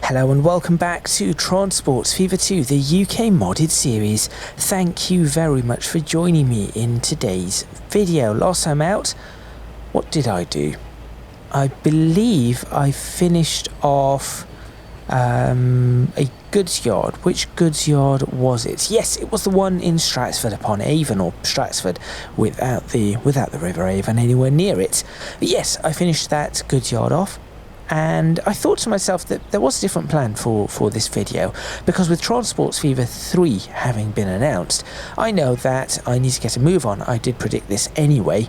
Hello and welcome back to Transports Fever 2, the UK modded series. Thank you very much for joining me in today's video. Last time out, what did I do? I believe I finished off a goods yard. Which goods yard was it? Yes, it was the one in Stratford upon Avon, or Stratford without the River Avon anywhere near it. But yes, I finished that goods yard off. And I thought to myself that there was a different plan for this video, because with Transports Fever 3 having been announced, I know that I need to get a move on. I did predict this anyway,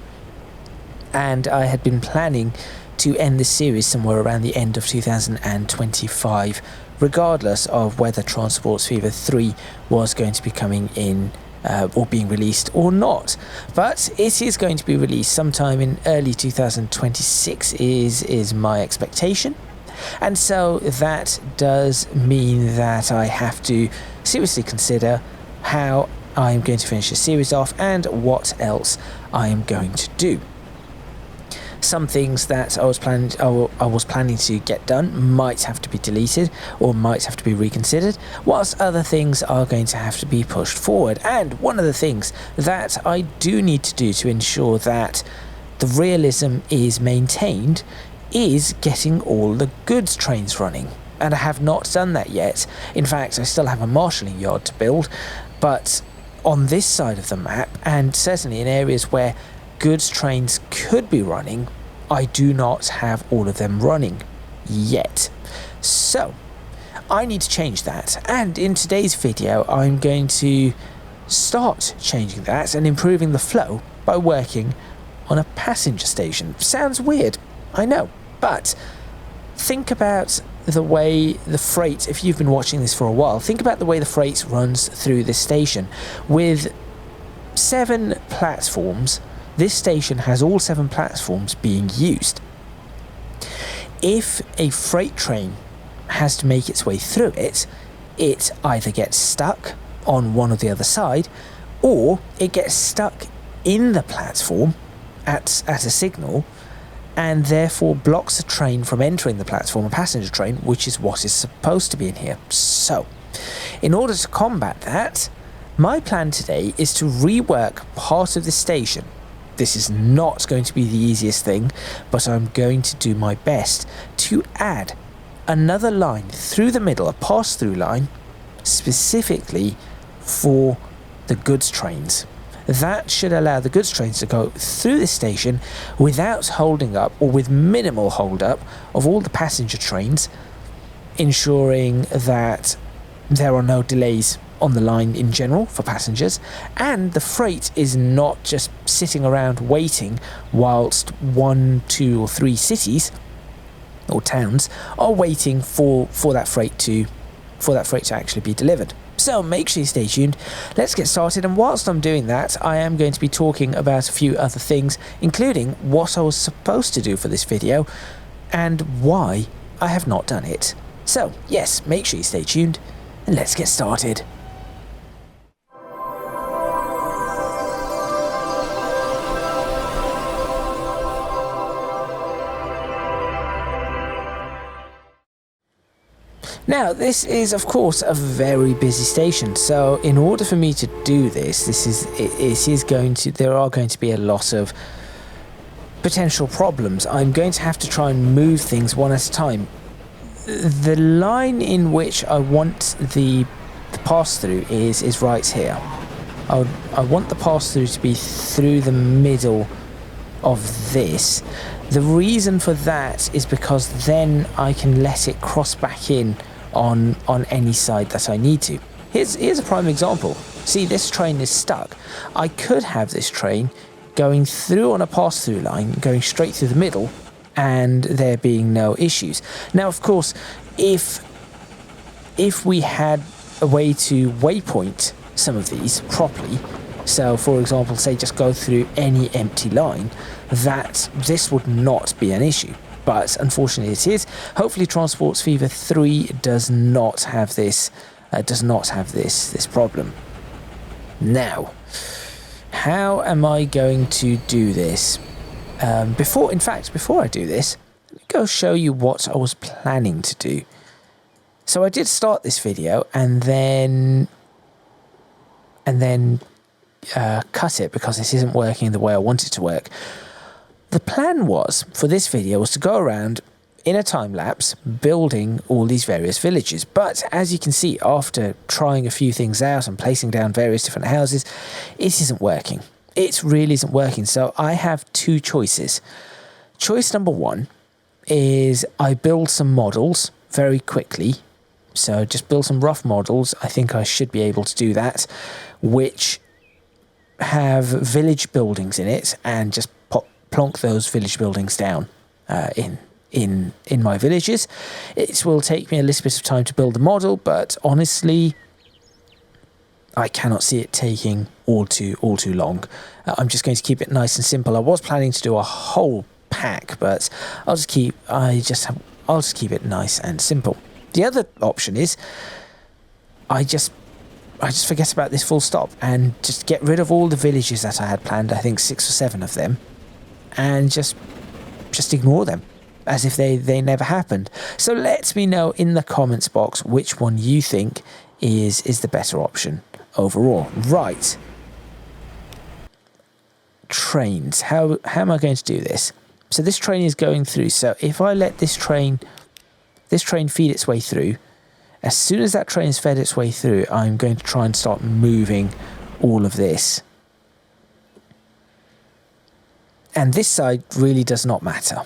and I had been planning to end this series somewhere around the end of 2025, regardless of whether Transports Fever 3 was going to be coming in or being released or not. But it is going to be released sometime in early 2026 is my expectation, and so that does mean that I have to seriously consider how I'm going to finish the series off and what else I am going to do. Some things that I was planning to get done might have to be deleted or might have to be reconsidered, whilst other things are going to have to be pushed forward. And one of the things that I do need to do to ensure that the realism is maintained is getting all the goods trains running. And I have not done that yet. In fact, I still have a marshalling yard to build, but on this side of the map, and certainly in areas where goods trains could be running, I do not have all of them running yet. So I need to change that, and in today's video I'm going to start changing that and improving the flow by working on a passenger station. Sounds weird, I know, but think about the way the freight, if you've been watching this for a while, think about the way the freight runs through this station. With 7 platforms, this station has all 7 platforms being used. If a freight train has to make its way through it, it either gets stuck on one or the other side, or it gets stuck in the platform at a signal, and therefore blocks a train from entering the platform, a passenger train, which is what is supposed to be in here. So, in order to combat that, my plan today is to rework part of the station. This is not going to be the easiest thing, but I'm going to do my best to add another line through the middle, a pass-through line, specifically for the goods trains. That should allow the goods trains to go through the station without holding up, or with minimal hold up, of all the passenger trains, ensuring that there are no delays on the line in general for passengers, and the freight is not just sitting around waiting whilst 1, 2 or 3 cities or towns are waiting for that freight to actually be delivered. So make sure you stay tuned. Let's get started, and whilst I'm doing that, I am going to be talking about a few other things, including what I was supposed to do for this video and why I have not done it. So yes, make sure you stay tuned, and let's get started. Now, this is of course a very busy station, so in order for me to do this, there are going to be a lot of potential problems. I'm going to have to try and move things one at a time. The line in which I want the pass-through is right here. I want the pass-through to be through the middle of this. The reason for that is because then I can let it cross back in on any side that I need to. Here's a prime example. See, this train is stuck. I could have this train going through on a pass-through line, going straight through the middle, and there being no issues. Now, of course, if we had a way to waypoint some of these properly, so for example, say just go through any empty line, that this would not be an issue. But unfortunately it is. Hopefully Transports Fever 3 does not have this problem. Now, how am I going to do this? Before I do this, let me go show you what I was planning to do. So I did start this video and then cut it because this isn't working the way I want it to work. The plan was for this video was to go around in a time lapse building all these various villages, but as you can see, after trying a few things out and placing down various different houses, it isn't working. It really isn't working. So I have two choices. Choice number one is I build some models very quickly. So just build some rough models. I think I should be able to do that, which have village buildings in it, and just plonk those village buildings down in my villages. It will take me a little bit of time to build the model, but honestly, I cannot see it taking all too long. I'm just going to keep it nice and simple. I was planning to do a whole pack, but I'll just keep it nice and simple. The other option is I just forget about this full stop and just get rid of all the villages that I had planned. I think 6 or 7 of them, and just ignore them as if they never happened. So let me know in the comments box which one you think is the better option overall. Right. Trains. How am I going to do this? So this train is going through. So if I let this train feed its way through, as soon as that train has fed its way through, I'm going to try and start moving all of this. And this side really does not matter.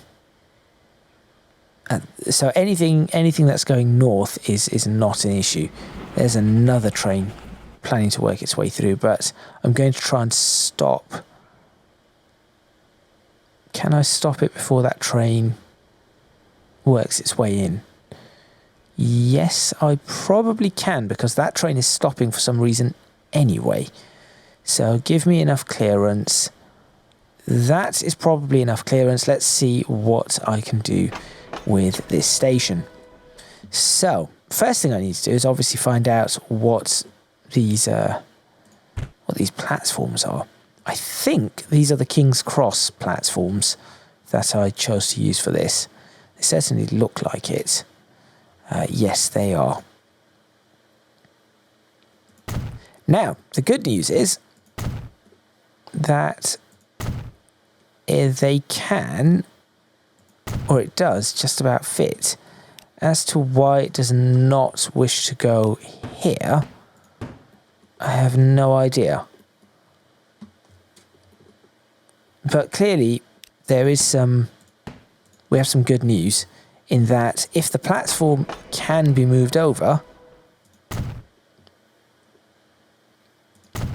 So anything that's going north is not an issue. There's another train planning to work its way through, but I'm going to try and stop. Can I stop it before that train works its way in? Yes, I probably can, because that train is stopping for some reason anyway. So give me enough clearance. That is probably enough clearance. Let's see what I can do with this station. So first thing I need to do is obviously find out what these platforms are. I think these are the King's Cross platforms that I chose to use for this. They certainly look like it. Yes, they are. Now, the good news is that they can, or it does, just about fit. As to why it does not wish to go here, I have no idea. But clearly, we have some good news in that if the platform can be moved over,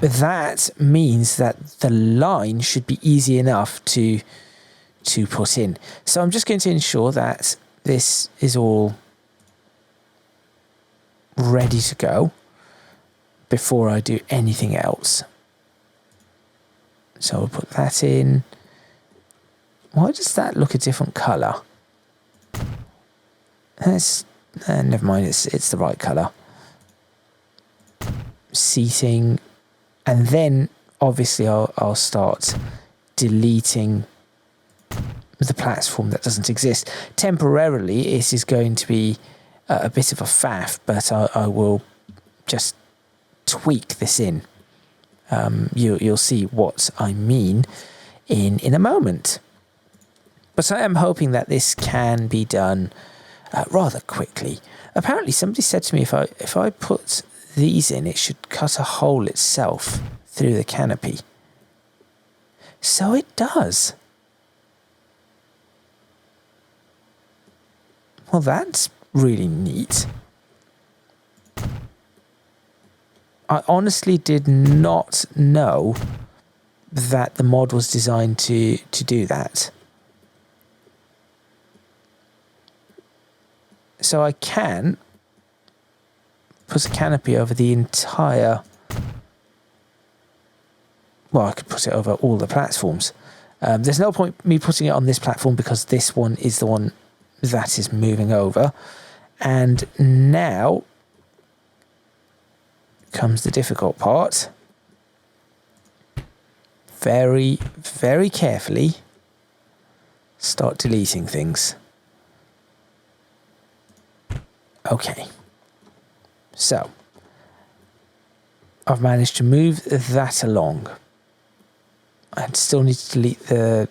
that means that the line should be easy enough to put in. So I'm just going to ensure that this is all ready to go before I do anything else. So we'll put that in. Why does that look a different colour? Never mind, it's the right colour. Seating, and then obviously I'll start deleting the platform that doesn't exist. Temporarily, it is going to be a bit of a faff, but I will just tweak this in. You'll see what I mean in a moment. But I am hoping that this can be done rather quickly. Apparently somebody said to me if I put these in, it should cut a hole itself through the canopy. So it does. Well, that's really neat. I honestly did not know that the mod was designed to do that. So I can put a canopy over the entire... Well, I could put it over all the platforms. There's no point me putting it on this platform because this one is the one that is moving over. And now comes the difficult part. Very, very carefully start deleting things. Okay, So I've managed to move that along. I still need to delete the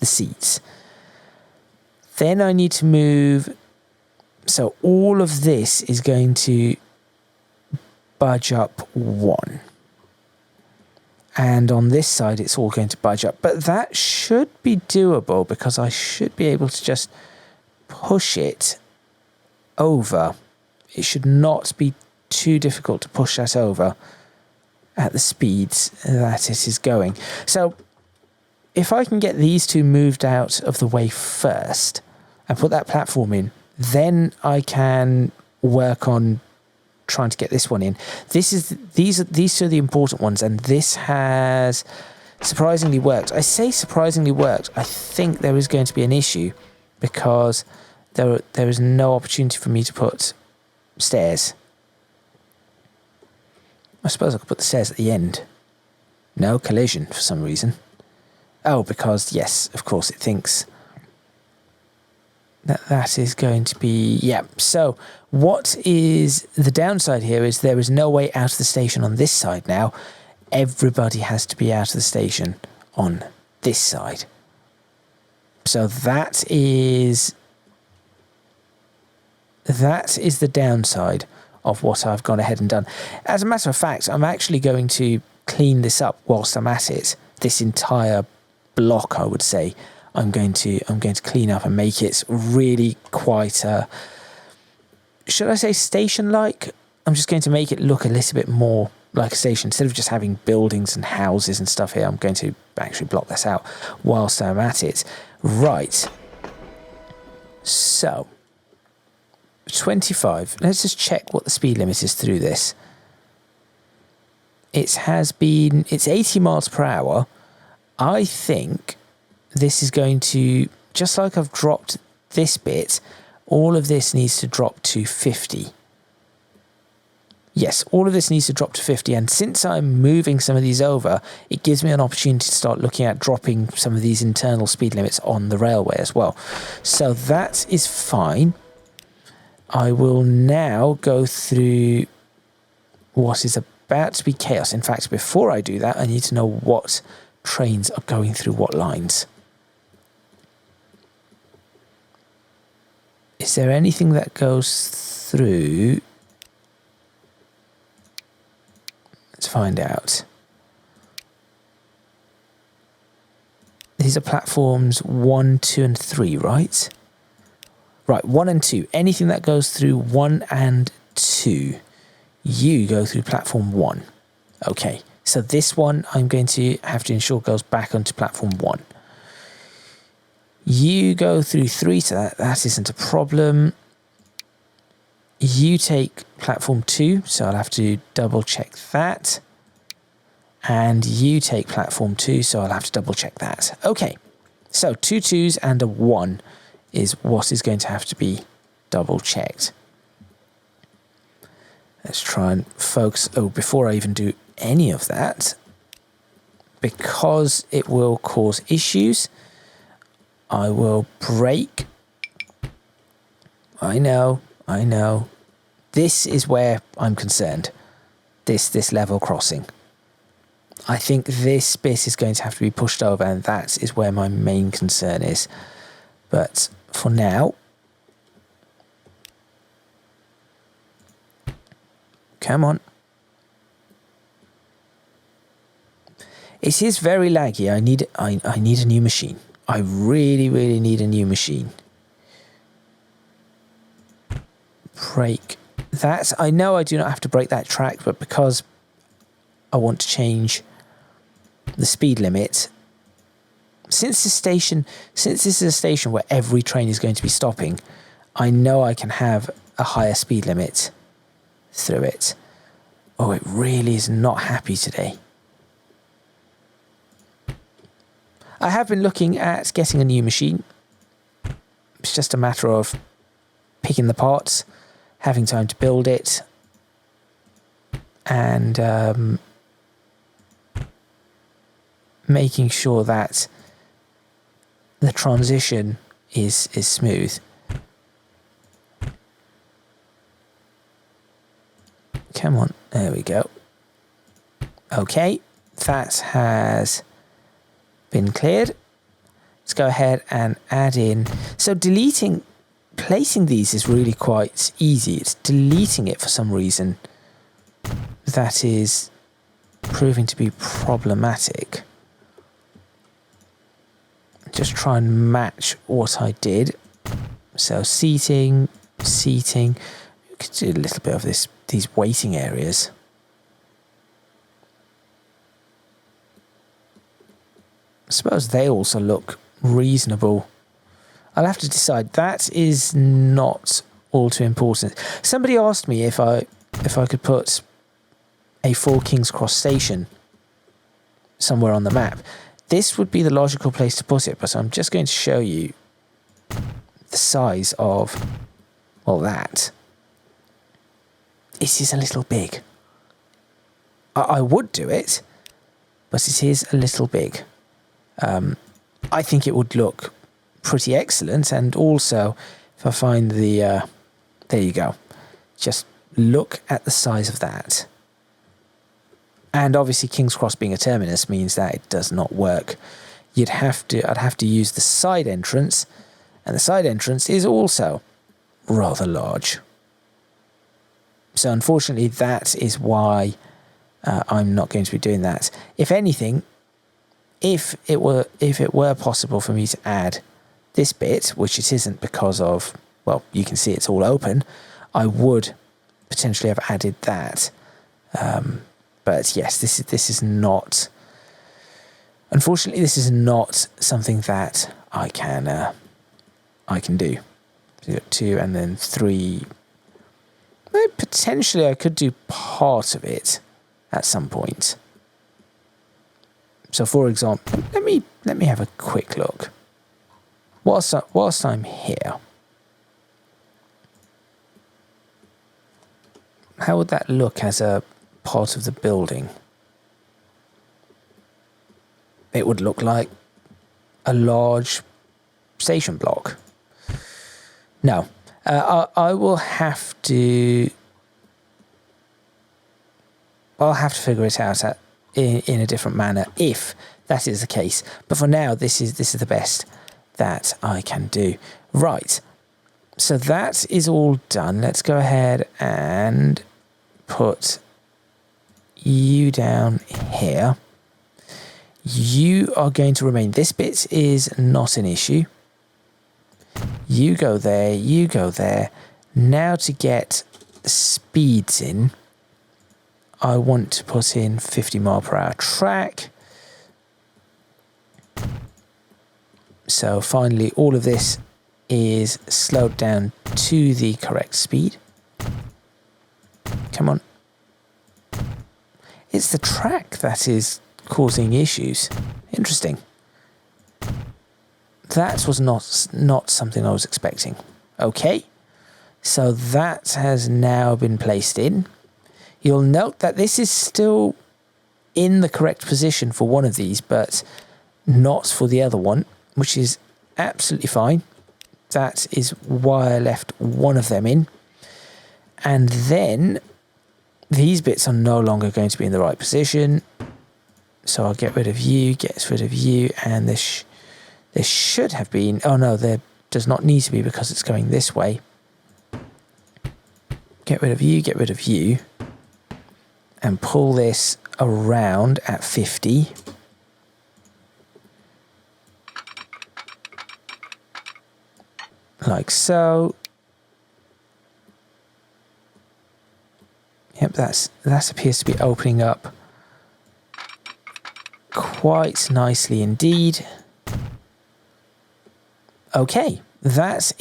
seats. Then I need to move, so all of this is going to budge up 1. And on this side it's all going to budge up. But that should be doable because I should be able to just push it over. It should not be too difficult to push that over at the speeds that it is going. So if I can get these two moved out of the way first and put that platform in, then I can work on trying to get this one in. These are the important ones, and this has surprisingly worked. I say surprisingly worked. I think there is going to be an issue because there is no opportunity for me to put stairs. I suppose I could put the stairs at the end. No collision for some reason. Oh, because, yes, of course, it thinks that is going to be... Yeah, so what is the downside here is there is no way out of the station on this side now. Everybody has to be out of the station on this side. So that is the downside of what I've gone ahead and done. As a matter of fact, I'm actually going to clean this up whilst I'm at it. This entire block, I would say, I'm going to clean up and make it really quite a, should I say station-like? I'm just going to make it look a little bit more like a station. Instead of just having buildings and houses and stuff here, I'm going to actually block this out whilst I'm at it. Right. So 25. Let's just check what the speed limit is through this. It's 80 miles per hour. I think this is going to, just like I've dropped this bit, all of this needs to drop to 50. Yes, all of this needs to drop to 50, and since I'm moving some of these over, it gives me an opportunity to start looking at dropping some of these internal speed limits on the railway as well. So that is fine. I will now go through what is about to be chaos. In fact, before I do that, I need to know what trains are going through what lines. Is there anything that goes through? Let's find out. These are platforms 1, 2 and 3, right? Right, 1 and 2. Anything that goes through 1 and 2, you go through platform 1. Okay, so this one I'm going to have to ensure goes back onto platform 1. You go through 3, so that isn't a problem. You take platform 2, so I'll have to double check that. And you take platform 2, so I'll have to double check that. Okay, so 2 2s and a 1 is what is going to have to be double checked. Let's try and focus. Oh, before I even do any of that, because it will cause issues, I will brake. I know. This is where I'm concerned. This level crossing. I think this bit is going to have to be pushed over, and that is where my main concern is. But for now, come on. It is very laggy. I need a new machine. I really need a new machine. Brake. That, I know I do not have to break that track, but because I want to change the speed limit, since this is a station where every train is going to be stopping, I know I can have a higher speed limit through it. Oh, it really is not happy today. I have been looking at getting a new machine. It's just a matter of picking the parts, having time to build it, and making sure that the transition is smooth. Come on, there we go. Okay, that has been cleared. Let's go ahead and add in. So placing these is really quite easy. It's deleting it for some reason that is proving to be problematic. Just try and match what I did. So seating. We could do a little bit of these waiting areas. I suppose they also look reasonable. I'll have to decide. That is not all too important. Somebody asked me if I could put a full King's Cross station somewhere on the map. This would be the logical place to put it, but I'm just going to show you the size of, well, that. It is a little big. I would do it, but it is a little big. I think it would look pretty excellent, and also if I find the there you go, just look at the size of that. And obviously King's Cross being a terminus means that it does not work. I'd have to use the side entrance, and the side entrance is also rather large. So unfortunately that is why I'm not going to be doing that. If anything, if it were possible for me to add this bit, which it isn't because of, well, you can see it's all open, I would potentially have added that. But yes, this is not, unfortunately, this is not something that I can do. So you've got 2 and then 3. Well, potentially I could do part of it at some point. So for example, let me have a quick look. Whilst I'm here, how would that look as a part of the building? It would look like a large station block. No, I will have to. I'll have to figure it out in a different manner if that is the case. But for now, this is the best that I can do. Right. So that is all done. Let's go ahead and put you down here. You are going to remain. This bit is not an issue. You go there, you go there. Now to get speeds in, I want to put in 50 mile per hour track. So finally all of this is slowed down to the correct speed. Come on. It's the track that is causing issues. Interesting. That was not something I was expecting. Okay, so that has now been placed in. You'll note that this is still in the correct position for one of these, but not for the other one, which is absolutely fine. That is why I left one of them in. And then these bits are no longer going to be in the right position. So I'll get rid of you, and this should have been, oh no, there does not need to be because it's going this way. Get rid of you, and pull this around at 50. Like so. Yep, that appears to be opening up quite nicely indeed. Okay, that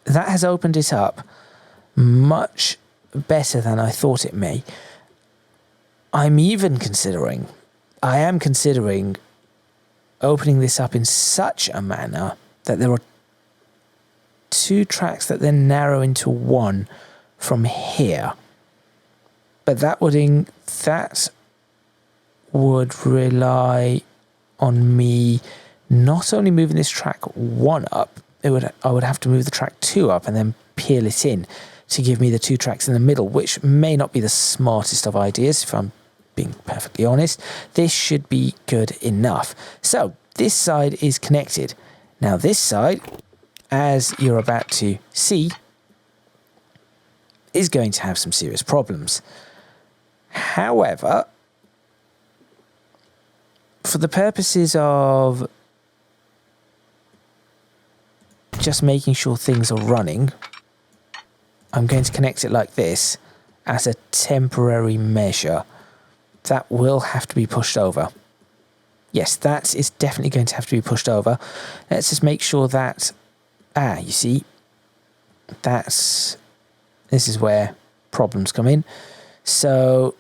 has opened it up much better than I thought it may. I am considering opening this up in such a manner that there are 2 tracks that then narrow into one from here. But that would rely on me not only moving this track 1 up, I would have to move the track 2 up and then peel it in. to give me the 2 tracks in the middle, which may not be the smartest of ideas, if I'm being perfectly honest. This should be good enough. So this side is connected. Now this side, as you're about to see, is going to have some serious problems. However, for the purposes of just making sure things are running, I'm going to connect it like this as a temporary measure. That will have to be pushed over. Yes, that is definitely going to have to be pushed over. Let's just make sure that, you see, this is where problems come in. So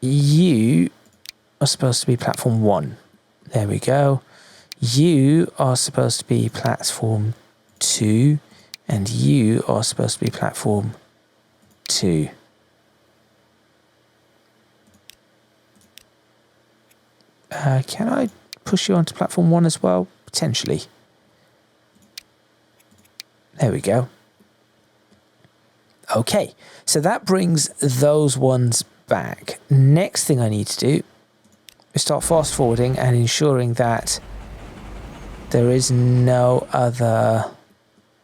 you are supposed to be platform 1. There we go. You are supposed to be platform 2. And you are supposed to be platform 2. Can I push you onto platform 1 as well? Potentially. There we go. Okay, so that brings those ones back. Next thing I need to do is start fast forwarding and ensuring that there is no other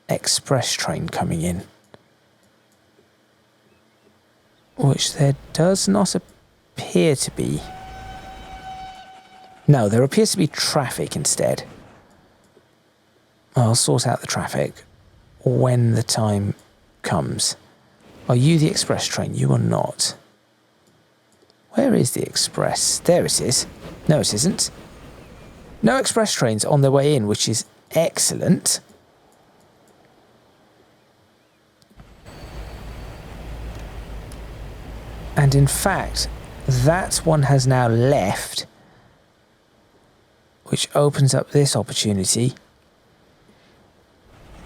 express train coming in, which there does not appear to be. No, there appears to be traffic instead. I'll sort out the traffic when the time comes. Are you the express train? You are not. Where is the express? There it is. No, it isn't. No express trains on their way in, which is excellent. And in fact, that one has now left, which opens up this opportunity.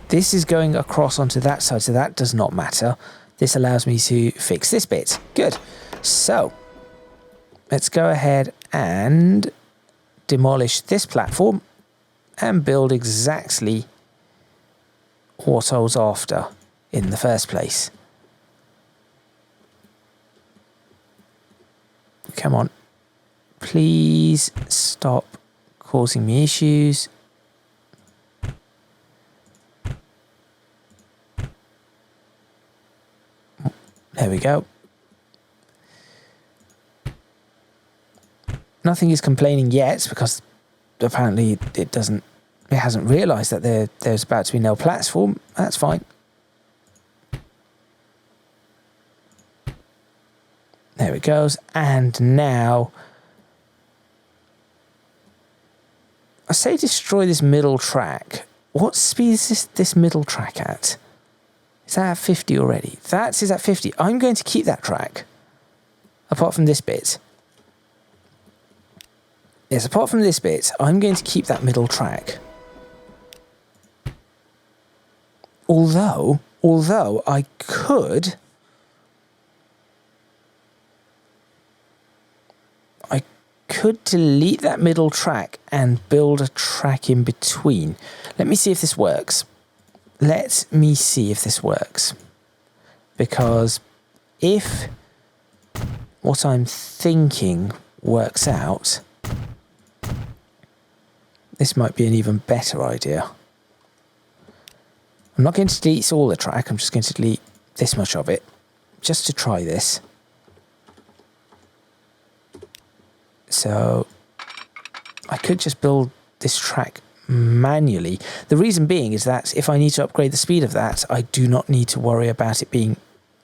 This is going across onto that side, so that does not matter. This allows me to fix this bit. Good. So, let's go ahead and demolish this platform and build exactly what I was after in the first place. Come on. Please stop causing me issues. There we go. Nothing is complaining yet because apparently it hasn't realised that there's about to be no platform. That's fine. There it goes. And now I say destroy this middle track. What speed is this middle track at? Is that at 50 already? That is at 50. I'm going to keep that track. Apart from this bit. Yes, apart from this bit, I'm going to keep that middle track. Although I could delete that middle track and build a track in between. Let me see if this works. Because if what I'm thinking works out, this might be an even better idea. I'm not going to delete all the track, I'm just going to delete this much of it, just to try this. So I could just build this track manually. The reason being is that if I need to upgrade the speed of that, I do not need to worry about it being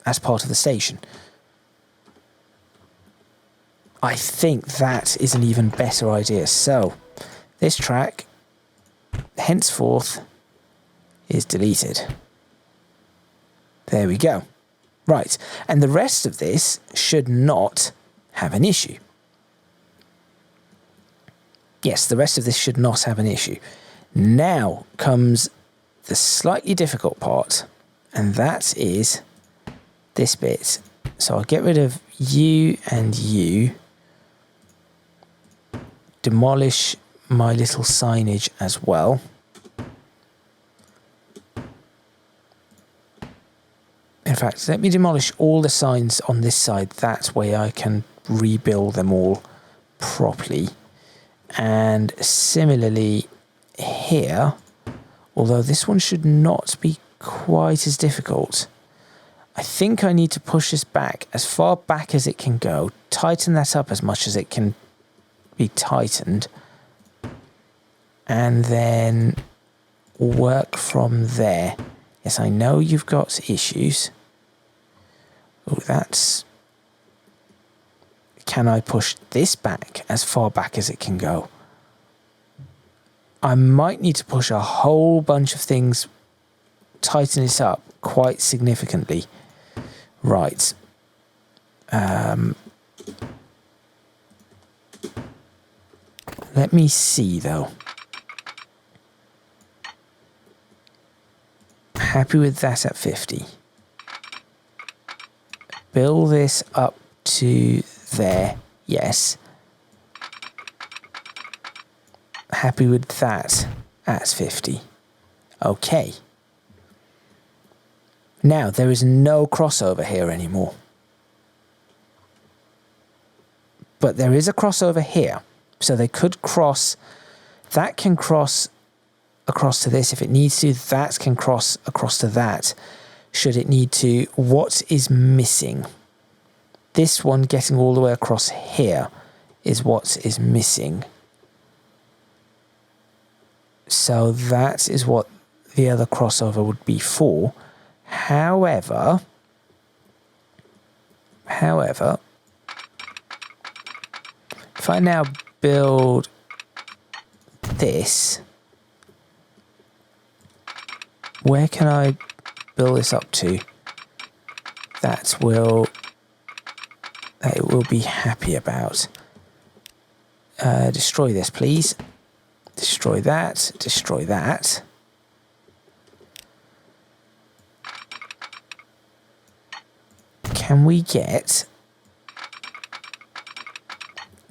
as part of the station. I think that is an even better idea. So this track, henceforth, is deleted. There we go. Right, and the rest of this should not have an issue. Yes, the rest of this should not have an issue. Now comes the slightly difficult part, and that is this bit. So I'll get rid of you and you. Demolish my little signage as well. fact, let me demolish all the signs on this side. That way I can rebuild them all properly. And similarly here, although this one should not be quite as difficult, I think I need to push this back as far back as it can go, tighten that up as much as it can be tightened, and then work from there. Yes, I know you've got issues. Oh, that's... Can I push this back as far back as it can go? I might need to push a whole bunch of things, tighten this up quite significantly. Right. Let me see, though. Happy with that at 50. Build this up to there. Yes. Happy with that at 50. Okay. Now, there is no crossover here anymore. But there is a crossover here. So they could cross. That can cross across to this if it needs to. That can cross across to that should it need to. What is missing? This one getting all the way across here is what is missing. So that is what the other crossover would be for. However, if I now build this, where can I build this up to? That it will be happy about. Destroy this, please. Destroy that. Destroy that. Can we get...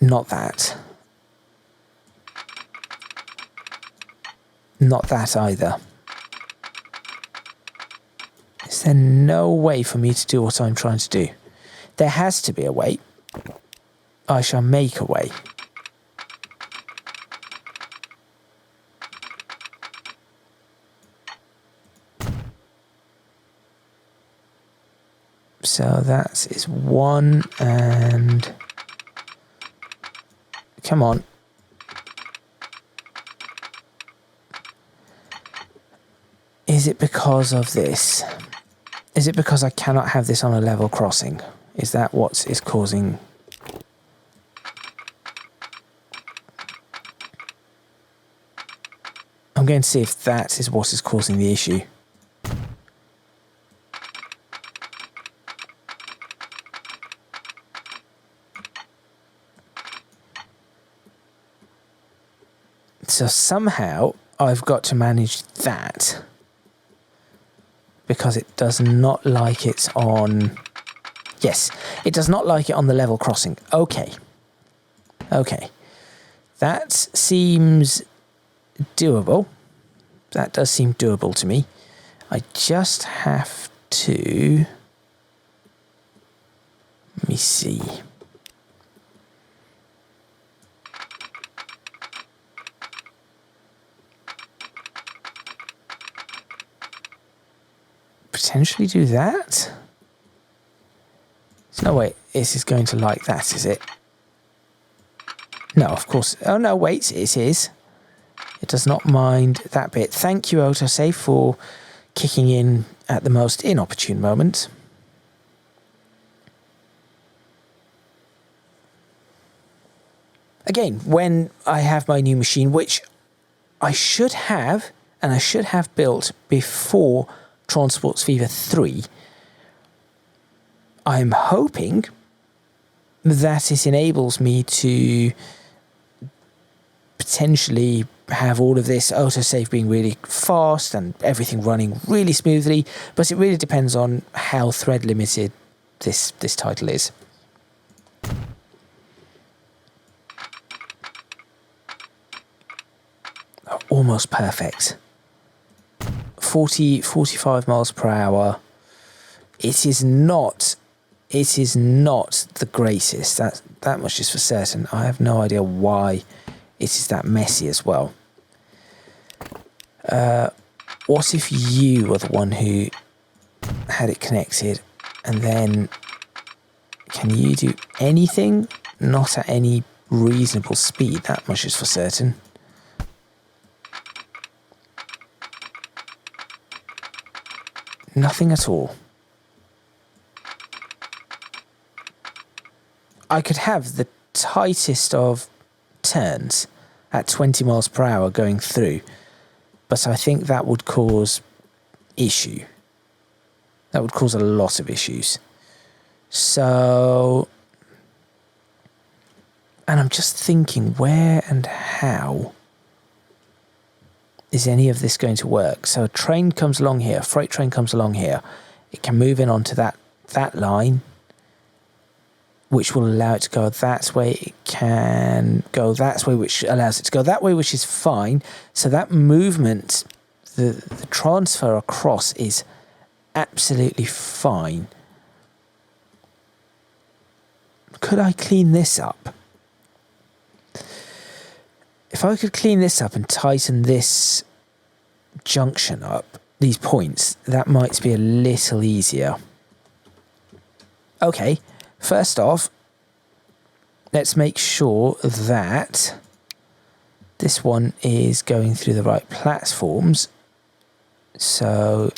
Not that. Not that either. Is there no way for me to do what I'm trying to do? There has to be a way. I shall make a way. So that is one, and come on. Is it because of this? Is it because I cannot have this on a level crossing? Is that what is causing... I'm going to see if that is what is causing the issue. So somehow I've got to manage that because it does not like it on... Yes, it does not like it on the level crossing. Okay. Okay. That seems doable. That does seem doable to me. I just have to... Let me see. Potentially do that? No, wait, this is going to like that, is it? No, of course. Oh, no, wait, it is. It does not mind that bit. Thank you, autosave, for kicking in at the most inopportune moment. Again, when I have my new machine, which I should have, and I should have built before Transports Fever 3, I'm hoping that it enables me to potentially have all of this autosave being really fast and everything running really smoothly, but it really depends on how thread limited this title is. Oh, almost perfect. 45 miles per hour. It is not the greatest. That much is for certain. I have no idea why it is that messy as well. What if you were the one who had it connected, and then can you do anything? Not at any reasonable speed, that much is for certain. Nothing at all. I could have the tightest of turns at 20 miles per hour going through, but I think that would cause issue. That would cause a lot of issues. So, and I'm just thinking, where and how is any of this going to work? So a train comes along here, a freight train comes along here. It can move in onto that line, which will allow it to go that way. It can go that way, which allows it to go that way, which is fine. So that movement, the transfer across is absolutely fine. Could I clean this up? If I could clean this up and tighten this junction up, these points, that might be a little easier. Okay, first off, let's make sure that this one is going through the right platforms. So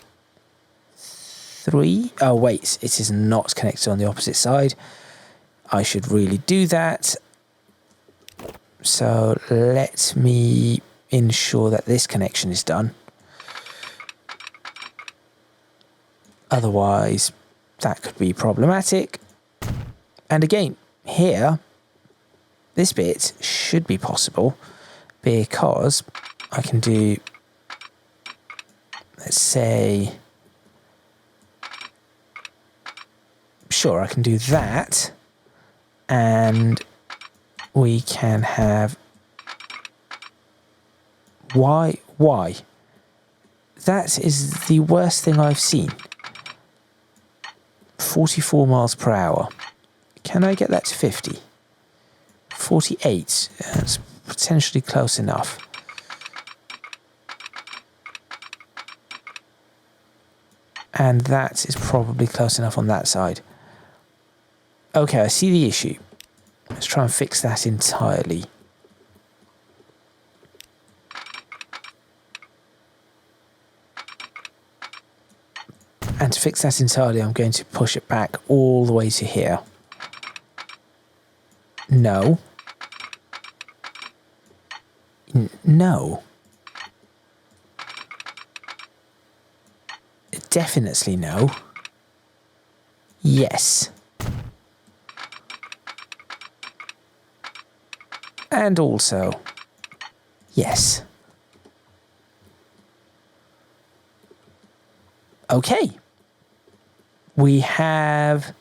3. Oh wait, it is not connected on the opposite side. I should really do that. So let me ensure that this connection is done. Otherwise, that could be problematic. And again, here, this bit should be possible because I can do, let's say, sure, I can do that, and we can have why? That is the worst thing I've seen. 44 miles per hour. Can I get that to 50? 48. That's potentially close enough. And that is probably close enough on that side. Okay, I see the issue. Let's try and fix that entirely. And to fix that entirely, I'm going to push it back all the way to here. No. No. Definitely no. Yes. And also, yes. Okay. We have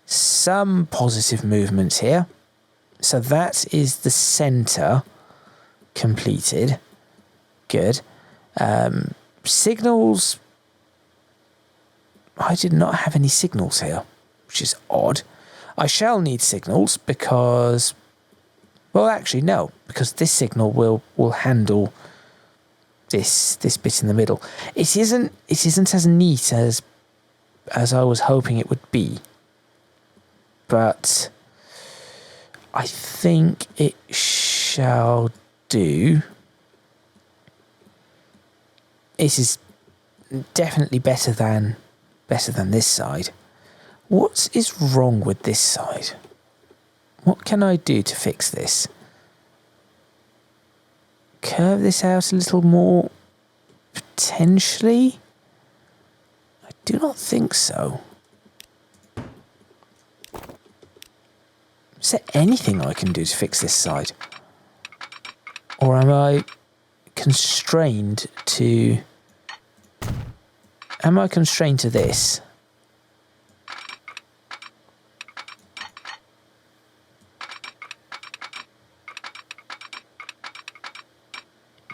some positive movements here. So that is the center completed. Good. Signals. I did not have any signals here, which is odd. I shall need signals because, well, actually no, because this signal will handle this bit in the middle. It isn't as neat as I was hoping it would be, but I think it shall do. It is definitely better than this side. What is wrong with this side? What can I do to fix this? Curve this out a little more, potentially? I do not think so. Is there anything I can do to fix this side? Or am I constrained to... Am I constrained to this?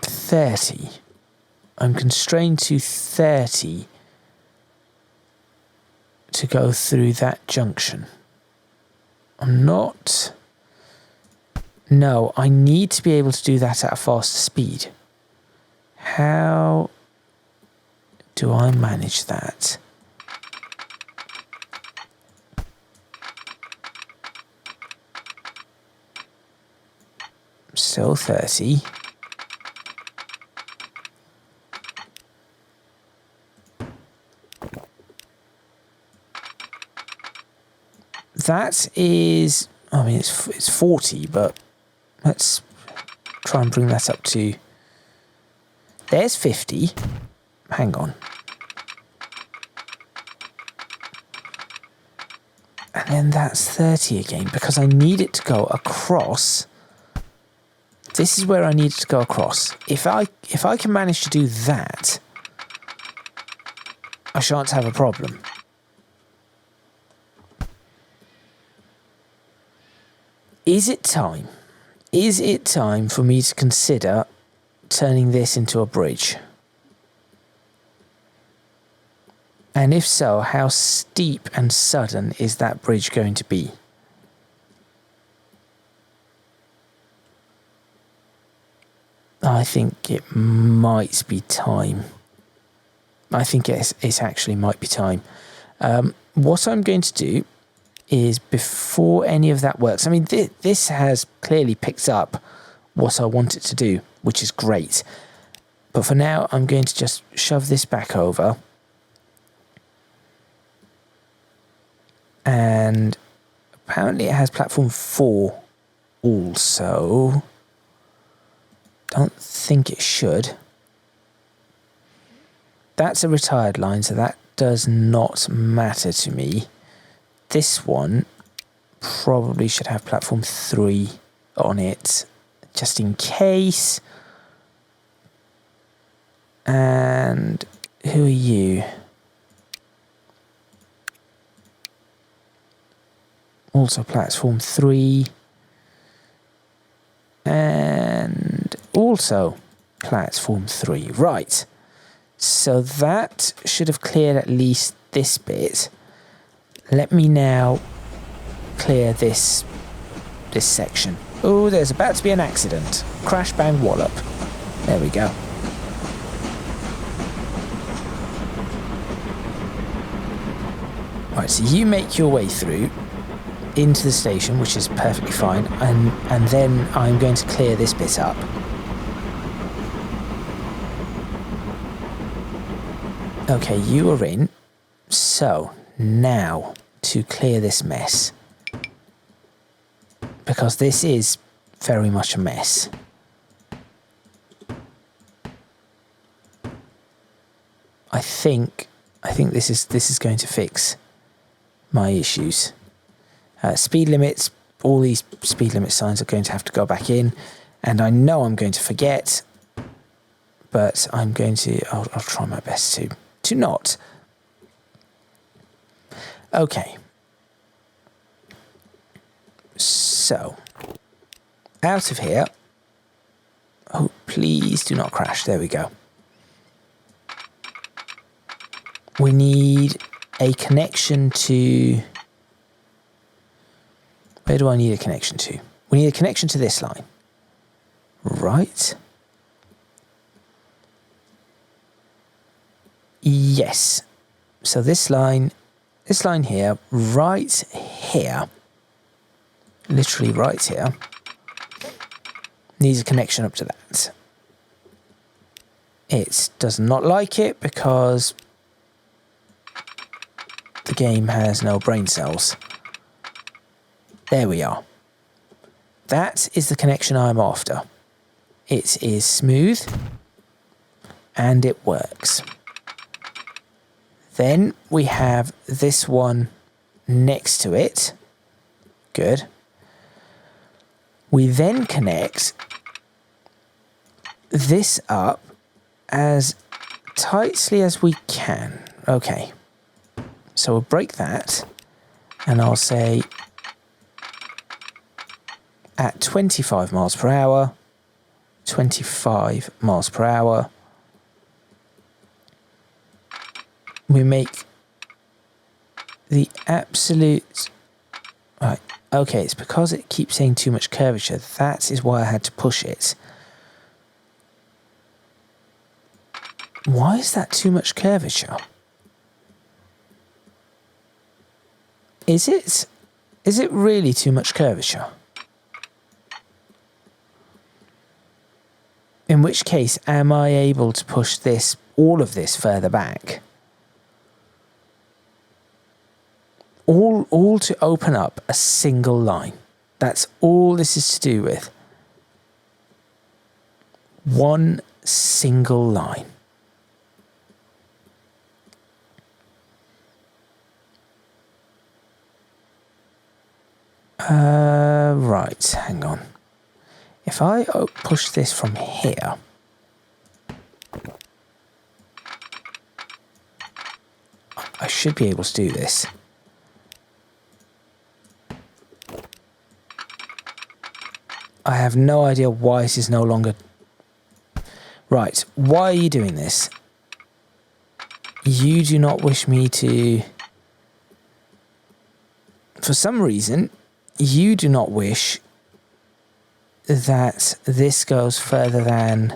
$30. I'm constrained to 30. to go through that junction. I'm not... No, I need to be able to do that at a faster speed. How do I manage that? Still 30. That is, I mean, it's 40, but let's try and bring that up to, there's 50. Hang on. And then that's 30 again, because I need it to go across. This is where I need it to go across. If I can manage to do that, I shan't have a problem. Is it time? Is it time for me to consider turning this into a bridge? And if so, how steep and sudden is that bridge going to be? I think it might be time. I think it actually might be time. What I'm going to do is, before any of that works, I mean, this has clearly picked up what I want it to do, which is great. But for now, I'm going to just shove this back over. And apparently it has platform 4 also. Don't think it should. That's a retired line, so that does not matter to me. This one probably should have platform 3 on it, just in case. And who are you? Also platform 3. And also platform 3. Right. So that should have cleared at least this bit. Let me now clear this section. Oh, there's about to be an accident. Crash, bang, wallop. There we go. Right, so you make your way through into the station, which is perfectly fine, and then I'm going to clear this bit up. Okay, you are in. So, now to clear this mess. Because this is very much a mess. I think this is going to fix my issues. Speed limits, all these speed limit signs are going to have to go back in, and I know I'm going to forget, but I'm going to, I'll try my best to not. Okay. So, out of here. Oh, please do not crash. There we go. We need a connection to... Where do I need a connection to? We need a connection to this line. Right. Yes. So this line here, right here, literally right here, needs a connection up to that. It does not like it because the game has no brain cells. There we are. That is the connection I'm after. It is smooth and it works. Then we have this one next to it. Good. We then connect this up as tightly as we can. Okay. So we'll break that and I'll say at 25 miles per hour, 25 miles per hour, we make the absolute... Right, okay, it's because it keeps saying too much curvature. That is why I had to push it. Why is that too much curvature? Is it? Is it really too much curvature? In which case, am I able to push this, all of this further back? All to open up a single line. That's all this is to do with. One single line. Right, hang on. If I push this from here, I should be able to do this. I have no idea why this is no longer... Right, why are you doing this? You do not wish me to... For some reason, you do not wish that this goes further than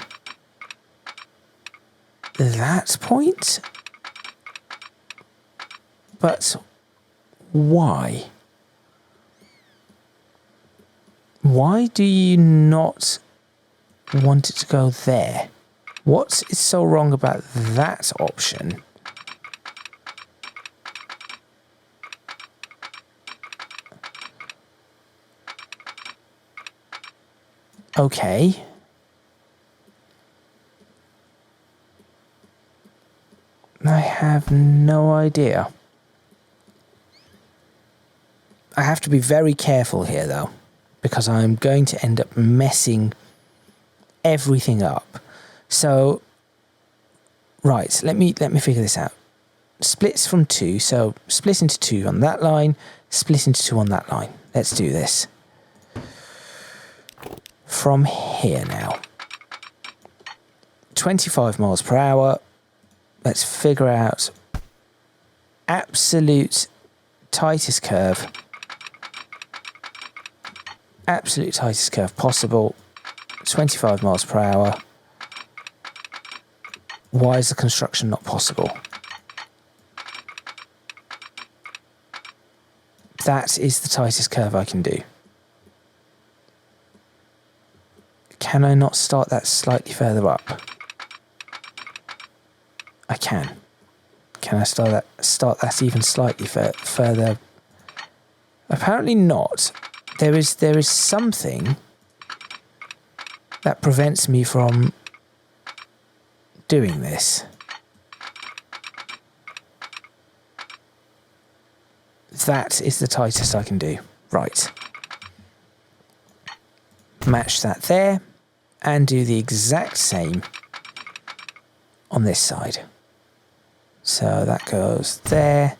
that point? But why? Why do you not want it to go there? What is so wrong about that option? Okay. I have no idea. I have to be very careful here though, because I'm going to end up messing everything up. So, right, let me figure this out. Splits from 2, so split into 2 on that line, split into 2 on that line. Let's do this. From here now. 25 miles per hour. Let's figure out absolute tightest curve. Absolute tightest curve possible. 25 miles per hour. Why is the construction not possible? That is the tightest curve I can do. Can I not start that slightly further up? I can. Can I start that even slightly further? Apparently not. There is something that prevents me from doing this. That is the tightest I can do. Right. Match that there. And do the exact same on this side. So that goes there,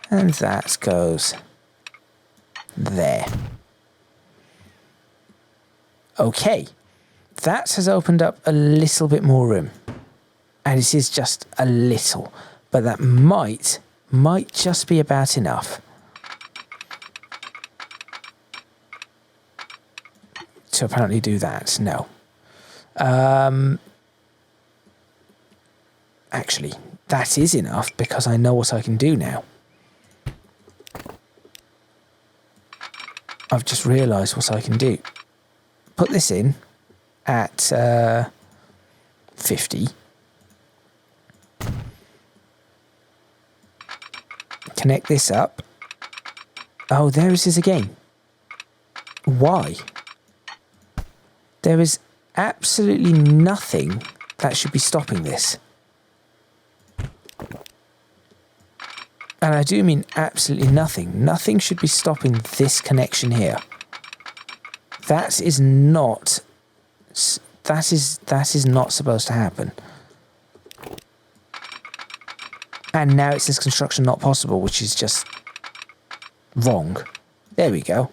and that goes there. Okay, that has opened up a little bit more room. And it is just a little, but that might just be about enough to apparently do that. No. Actually, that is enough because I know what I can do now. I've just realised what I can do. Put this in at 50. Connect this up. Oh, there it is again. Why? There is absolutely nothing that should be stopping this. And I do mean absolutely nothing. Nothing should be stopping this connection here. That is not supposed to happen. And now it says construction not possible, which is just wrong. There we go.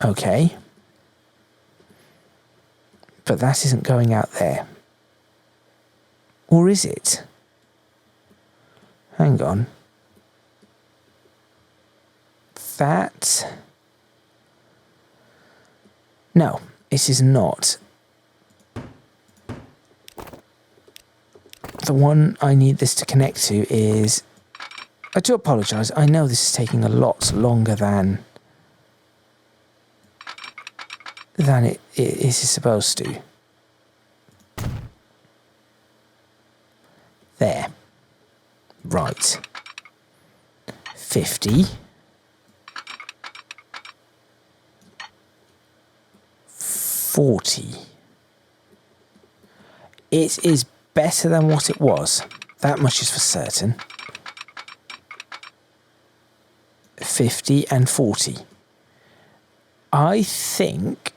Okay. But that isn't going out there. Or is it? Hang on. That... No, it is not. The one I need this to connect to is... I do apologise, I know this is taking a lot longer than it is supposed to. There. Right. 50. 40. It is better than what it was. That much is for certain. 50 and 40. I think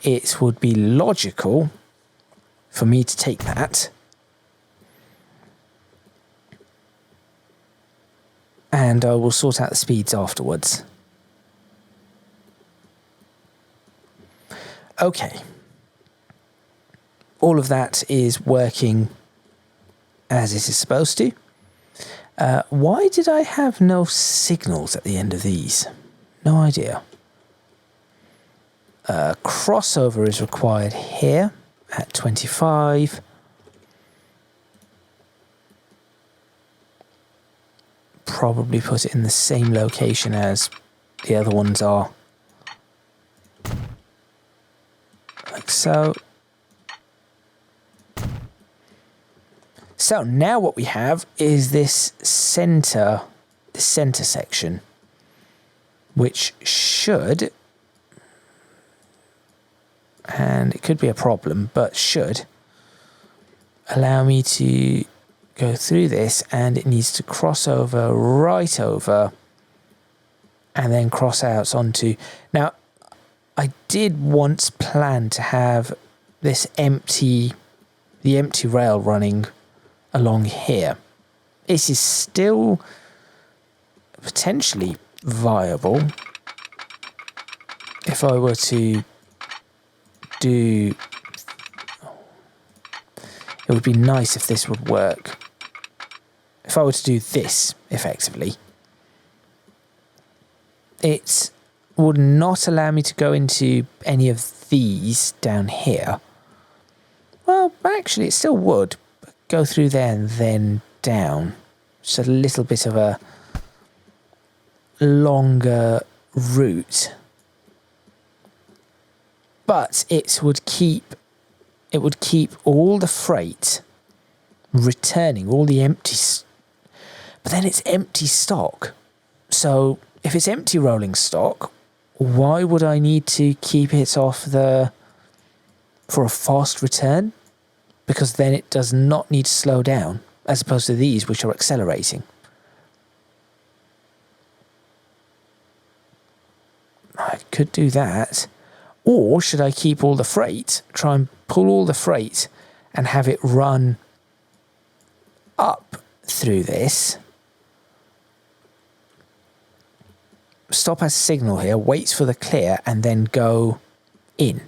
it would be logical for me to take that and I will sort out the speeds afterwards. Okay. All of that is working as it is supposed to. Why did I have no signals at the end of these? No idea. Crossover is required here at 25. Probably put it in the same location as the other ones are. Like so. So now what we have is this center section, which should, and it could be a problem, but should allow me to go through this, and it needs to cross over right over and then cross out onto. Now, I did once plan to have this the empty rail running along here. This is still potentially viable if I were to do... It would be nice if this would work. If I were to do this, effectively, it would not allow me to go into any of these down here. Well, actually, it still would. Go through there and then down. Just a little bit of a longer route. But it would keep all the freight returning, all the empty... But then it's empty stock. So if it's empty rolling stock, why would I need to keep it off for a fast return? Because then it does not need to slow down, as opposed to these, which are accelerating. I could do that. Or should I keep all the freight, try and pull all the freight and have it run up through this? Stop as a signal here, waits for the clear, and then go in.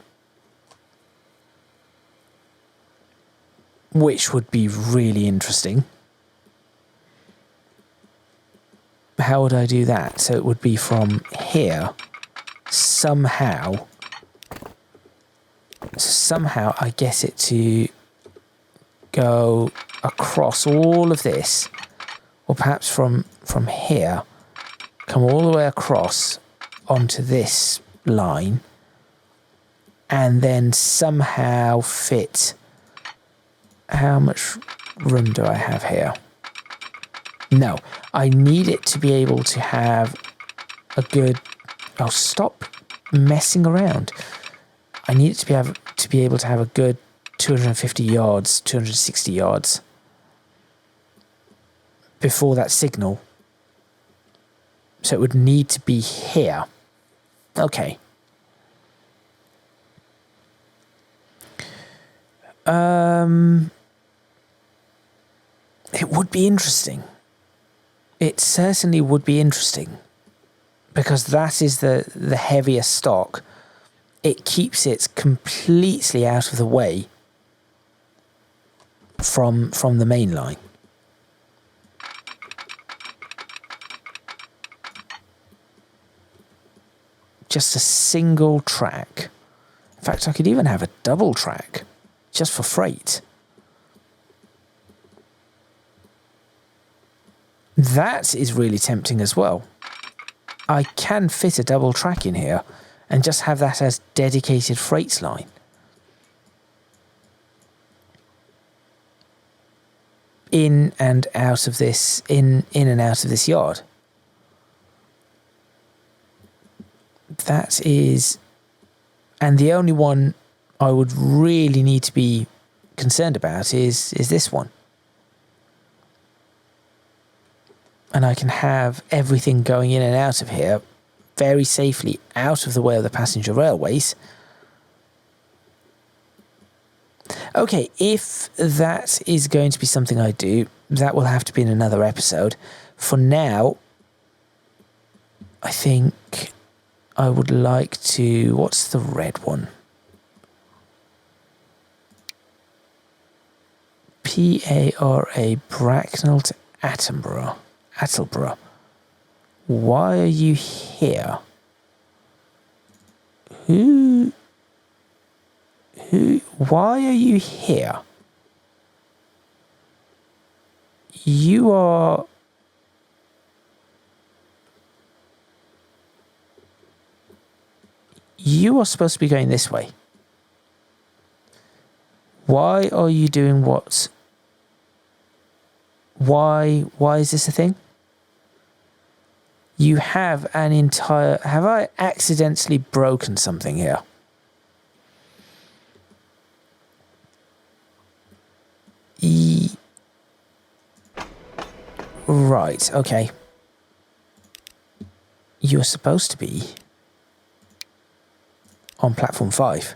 Which would be really interesting. How would I do that? So it would be from here, somehow I get it to go across all of this, or perhaps from here, come all the way across onto this line, and then somehow fit... How much room do I have here? No, I need it to be able to have a good... Oh, stop messing around. I need it to be able to have a good 250 yards, 260 yards before that signal. So it would need to be here. Okay. It would be interesting. It certainly would be interesting. because that is the heavier stock, it keeps it completely out of the way from the main line. Just a single track. In fact, I could even have a double track just for freight. That is really tempting as well. I can fit a double track in here and just have that as dedicated freight line. In and out of this yard. That is, and the only one I would really need to be concerned about is this one. And I can have everything going in and out of here very safely out of the way of the passenger railways. Okay, if that is going to be something I do, that will have to be in another episode. For now, I think I would like to... What's the red one? P-A-R-A, Bracknell to Attleborough. Why are you here? Why are you here? You are... You are supposed to be going this way. Why are you doing what? Why is this a thing? You have an entire... Have I accidentally broken something here? Right, okay. You're supposed to be on platform 5.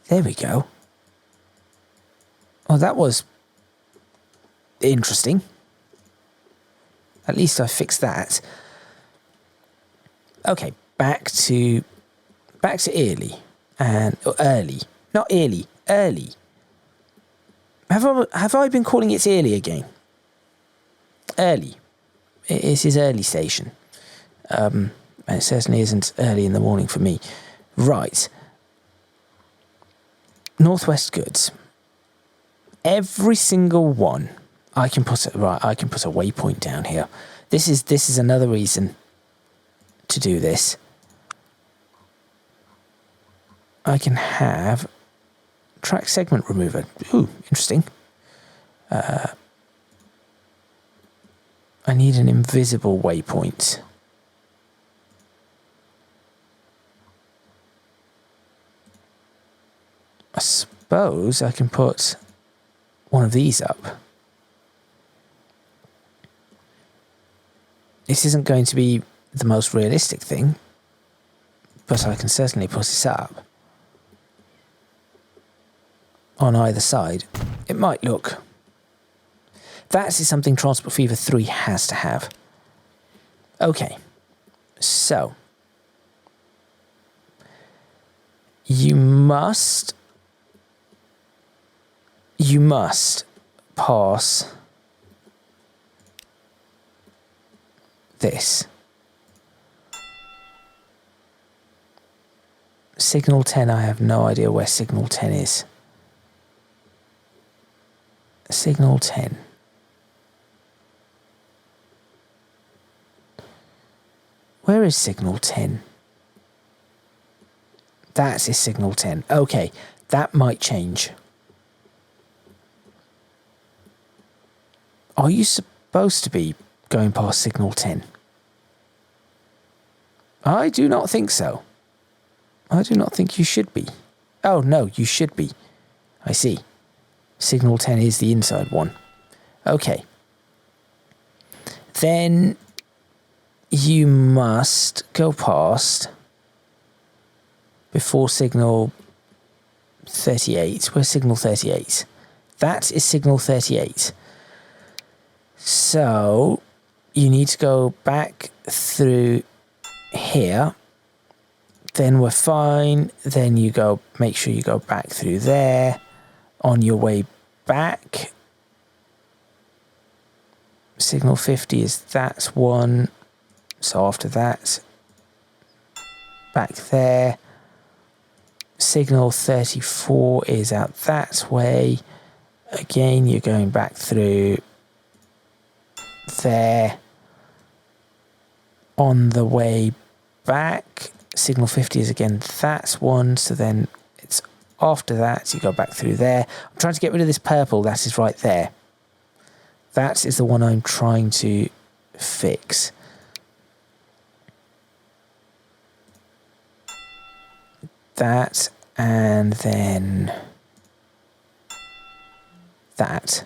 There we go. Oh, that was interesting. At least I fixed that. Okay, back to Earley and Earley, not Earley, Earley. Have I been calling it Earley again? Earley. It is Earley station. And it certainly isn't early in the morning for me. Right. Northwest Goods. Every single one. I can put a waypoint down here. This is another reason to do this. I can have track segment remover. Ooh, interesting. I need an invisible waypoint. I suppose I can put one of these up. This isn't going to be the most realistic thing, but I can certainly put this up. On either side. It might look. That is something Transport Fever 3 has to have. Okay. So. You must pass this. Signal 10, I have no idea where Signal 10 is. Signal 10. Where is Signal 10? That is Signal 10. Okay, that might change. Are you supposed to be going past Signal 10? I do not think so. I do not think you should be. Oh, no, you should be. I see. Signal 10 is the inside one. Okay. Then you must go past before Signal 38. Where's Signal 38? That is Signal 38. So you need to go back through here. Then we're fine. Then you go, make sure you go back through there. On your way back, signal 50 is that one. So after that, back there. Signal 34 is out that way. Again, you're going back through there. On the way back, signal 50 is again that one. So then it's after that, you go back through there. I'm trying to get rid of this purple. That is right there. That is the one I'm trying to fix. That, and then that.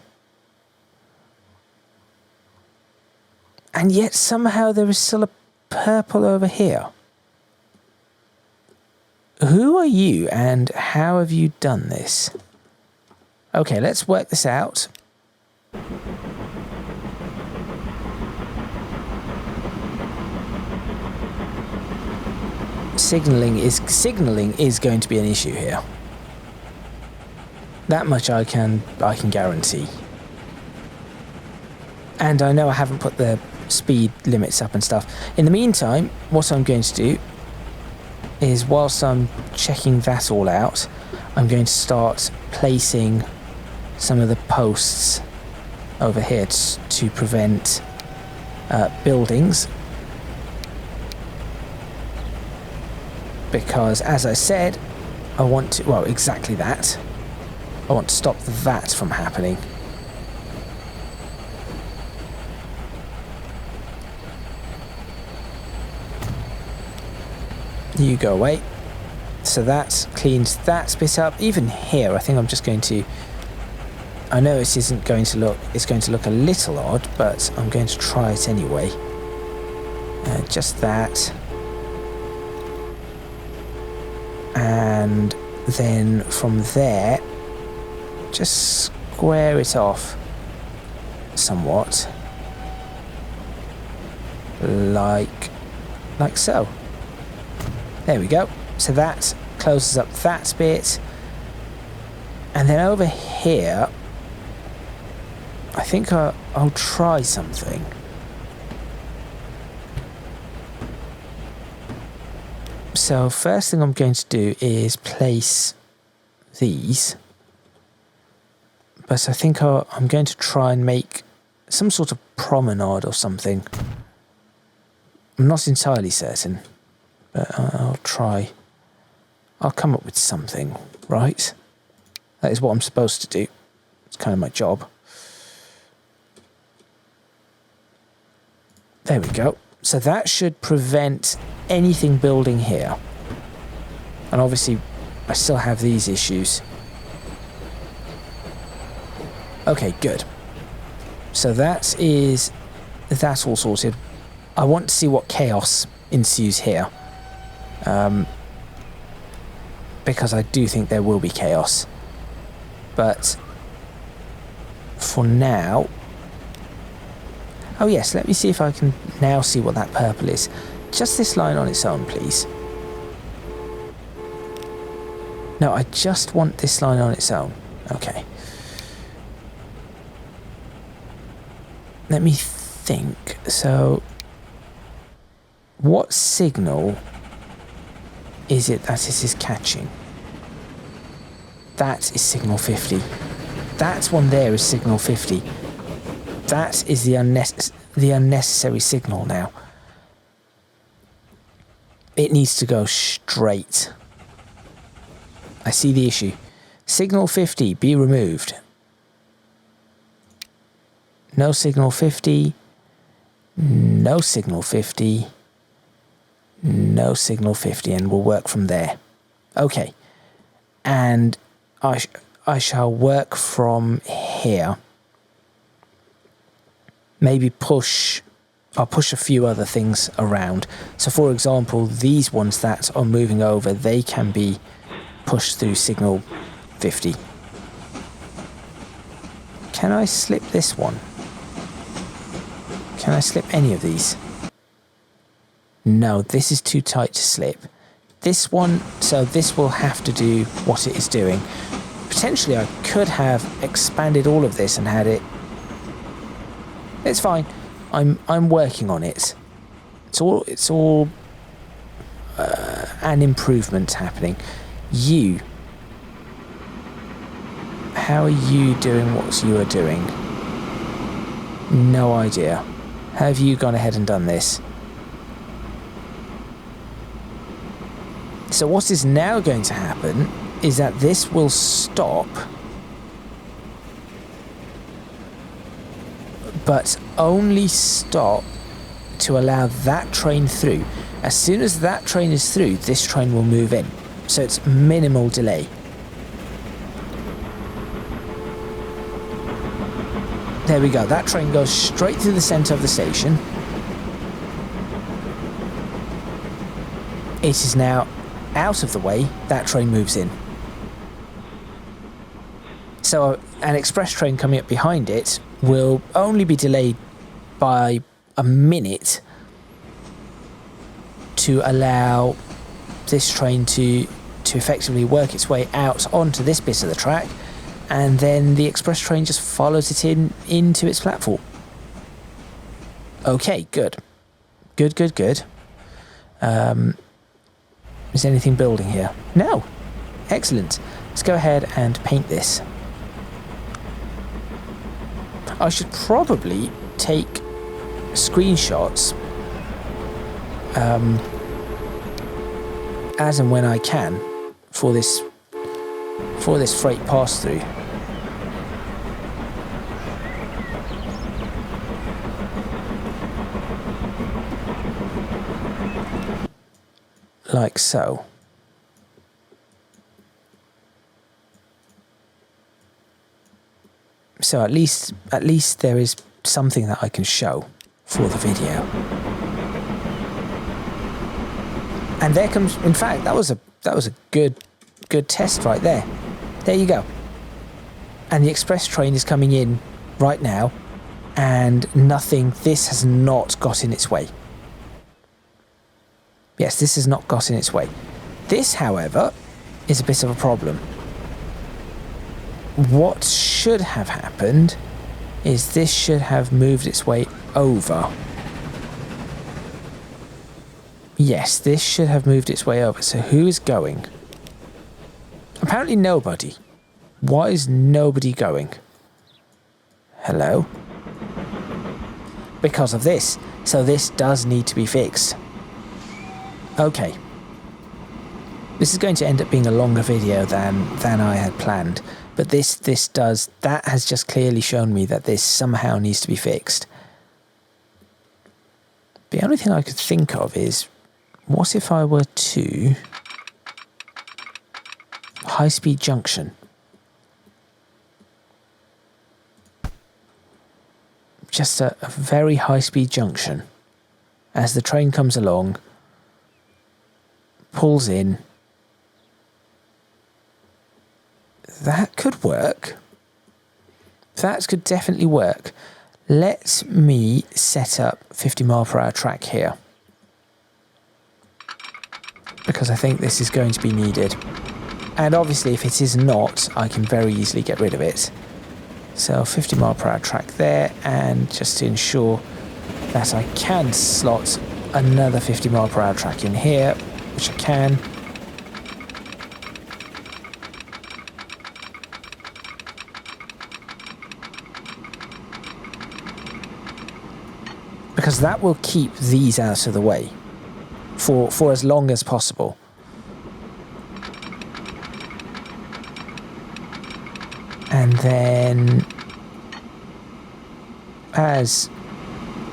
And yet somehow there is still a purple over here. Who are you and how have you done this? Okay, let's work this out. Signaling is going to be an issue here. That much I can guarantee. And I know I haven't put the speed limits up and stuff. In the meantime, what I'm going to do is, whilst I'm checking that all out, I'm going to start placing some of the posts over here to prevent buildings. Because, as I said, I want to, well, exactly that. I want to stop that from happening. You go away. So that cleans that bit up. Even here, I think I'm just going to, I know it isn't going to look, it's going to look a little odd, but I'm going to try it anyway. Just that. And then from there, just square it off somewhat, like so. There we go. So that closes up that bit. And then over here, I think I'll try something. So first thing I'm going to do is place these. But I think I'm going to try and make some sort of promenade or something. I'm not entirely certain, but I'll try. I'll come up with something, right? That is what I'm supposed to do. It's kind of my job. There we go. So that should prevent anything building here. And obviously, I still have these issues. Okay, good. So that's all sorted. I want to see what chaos ensues here. Because I do think there will be chaos. But for now... Oh yes, let me see if I can now see what that purple is. Just this line on its own, please. No, I just want this line on its own. Okay. Let me think. So, what signal is it that it is catching? That is signal 50. That one there is signal 50. That is the unnecessary signal now. It needs to go straight. I see the issue. Signal 50, be removed. No signal 50. No signal 50. No signal 50, and we'll work from there. Okay. And I shall work from here. Maybe I'll push a few other things around. So for example, these ones that are moving over, they can be pushed through signal 50. Can I slip this one? Can I slip any of these? No, this is too tight to slip. This one, so this will have to do what it is doing. Potentially I could have expanded all of this and had it. It's fine. I'm working on it. It's all an improvement happening. You, how are you doing what you are doing? No idea. Have you gone ahead and done this? So what is now going to happen is that this will stop, but only stop to allow that train through. As soon as that train is through, this train will move in. So it's minimal delay. There we go. That train goes straight through the centre of the station. It is now out of the way. That train moves in. So an express train coming up behind it will only be delayed by a minute to allow this train to effectively work its way out onto this bit of the track, and then the express train just follows it into its platform. Okay, good. Good. Is anything building here? No. Excellent. Let's go ahead and paint this. I should probably take screenshots as and when I can for this freight pass-through. Like so. So at least there is something that I can show for the video. And there comes, in fact, that was a good test right there. There you go. And the express train is coming in right now, and this has not got in its way. Yes, this has not got in its way. This, however, is a bit of a problem. What should have happened is this should have moved its way over. Yes, this should have moved its way over. So who is going? Apparently nobody. Why is nobody going? Hello? Because of this. So this does need to be fixed. Okay. This is going to end up being a longer video than I had planned. But that has just clearly shown me that this somehow needs to be fixed. The only thing I could think of is, what if I were to high-speed junction? Just a very high-speed junction. As the train comes along, pulls in. That could work. That could definitely work. Let me set up 50 mile per hour track here, because I think this is going to be needed. And obviously if it is not, I can very easily get rid of it. So 50 mile per hour track there, and just to ensure that I can slot another 50 mile per hour track in here, which I can. Because that will keep these out of the way for as long as possible. And then, as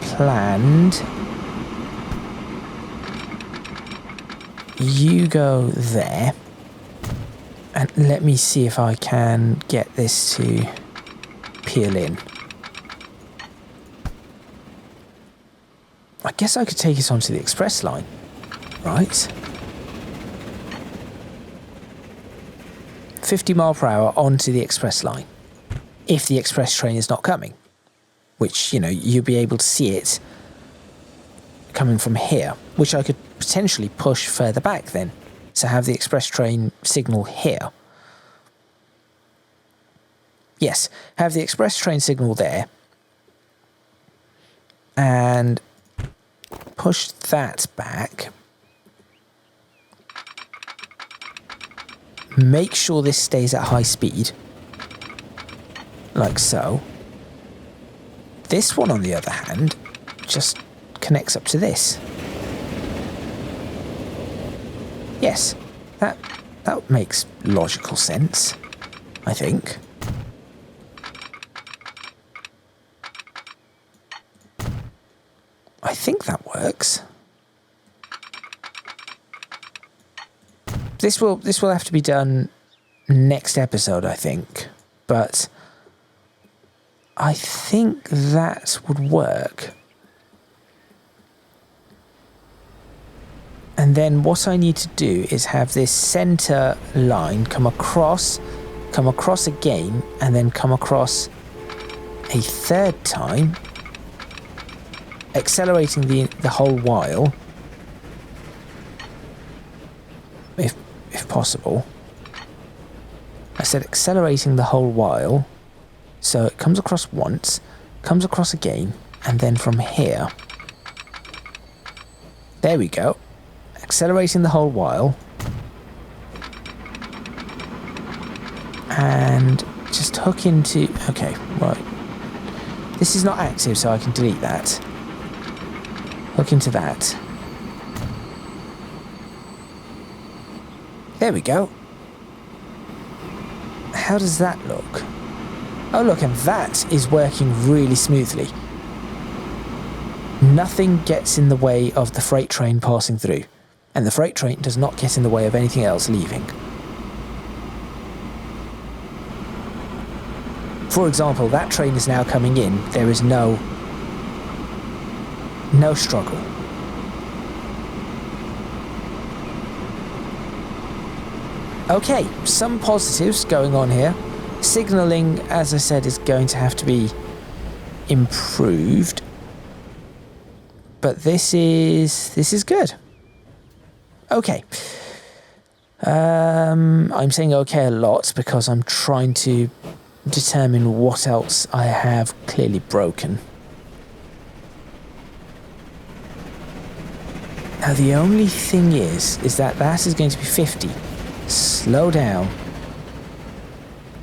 planned, you go there. And let me see if I can get this to peel in. I guess I could take it onto the express line, right? 50 mile per hour onto the express line, if the express train is not coming. which, you know, you'll be able to see it coming from here, which I could potentially push further back then. So have the express train signal here. Yes, have the express train signal there. And push that back. Make sure this stays at high speed. Like so. This one, on the other hand, just connects up to this. Yes, that makes logical sense, I think. I think that works. This will have to be done next episode, I think. But I think that would work. And then what I need to do is have this center line come across again, and then come across a third time, accelerating the whole while, if possible. I said accelerating the whole while, so it comes across once, comes across again, and then from here, there we go, accelerating the whole while, and just hook into, okay, right, this is not active, so I can delete that, hook into that, there we go. How does that look? Oh look, and that is working really smoothly. Nothing gets in the way of the freight train passing through, and the freight train does not get in the way of anything else leaving. For example, that train is now coming in. There is no struggle. Okay, some positives going on here. Signalling, as I said, is going to have to be improved. But this is good. Okay. I'm saying okay a lot because I'm trying to determine what else I have clearly broken. Now the only thing is that is going to be 50. Slow down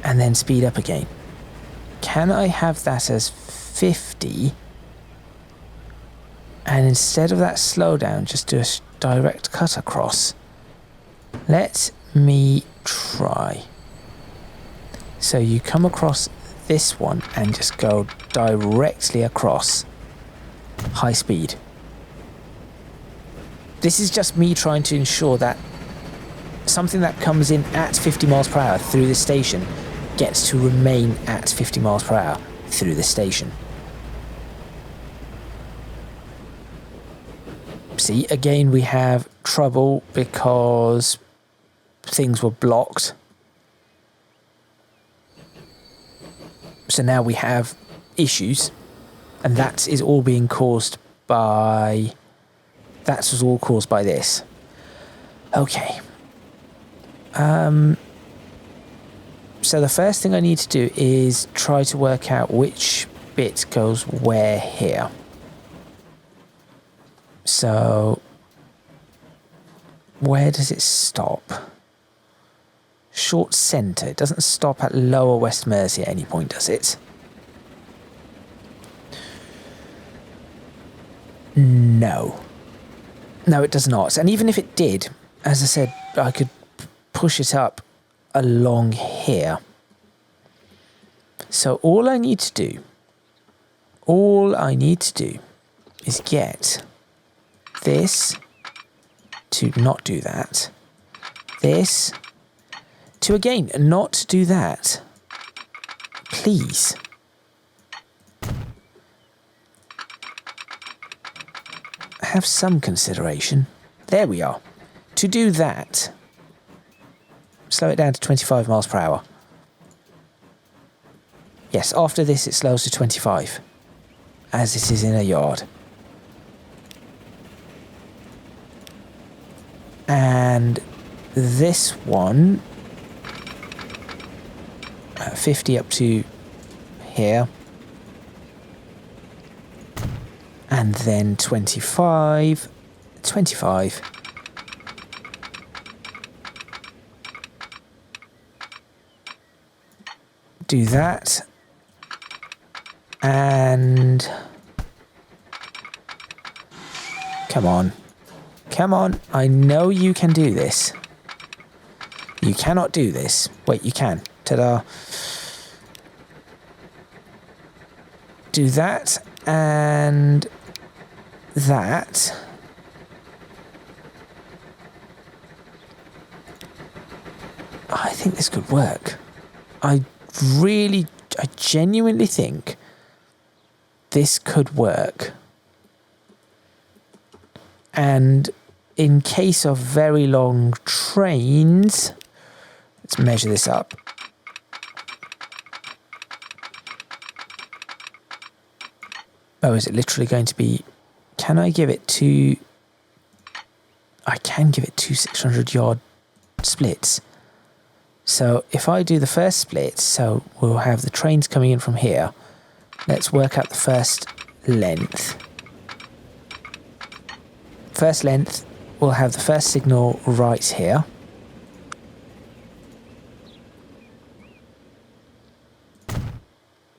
and then speed up again. Can I have that as 50 and instead of that slow down just do a direct cut across? Let me try. So you come across this one and just go directly across high speed. This is just me trying to ensure that something that comes in at 50 miles per hour through the station gets to remain at 50 miles per hour through the station. See, again we have trouble because things were blocked. So now we have issues, and that is all being caused by... That was all caused by this. Okay. So the first thing I need to do is try to work out which bit goes where here. So, where does it stop? Short centre. It doesn't stop at Lower West Mersey at any point, does it? No. No, it does not. And even if it did, as I said, I could push it up along here. So all I need to do is get this to not do that. This to again not do that. Please. Have some consideration. There we are. To do that, slow it down to 25 miles per hour. Yes, after this it slows to 25. as it is in a yard. And this one, 50 up to here. And then 25, 25. Do that. And come on. Come on. I know you can do this. You cannot do this. Wait, you can. Ta-da. Do that and that. I think this could work. I genuinely think this could work. And in case of very long trains, let's measure this up. Oh, is it literally going to be... Can I give it two... I can give it two 600-yard splits. So if I do the first split, so we'll have the trains coming in from here. Let's work out the first length. First length, we'll have the first signal right here.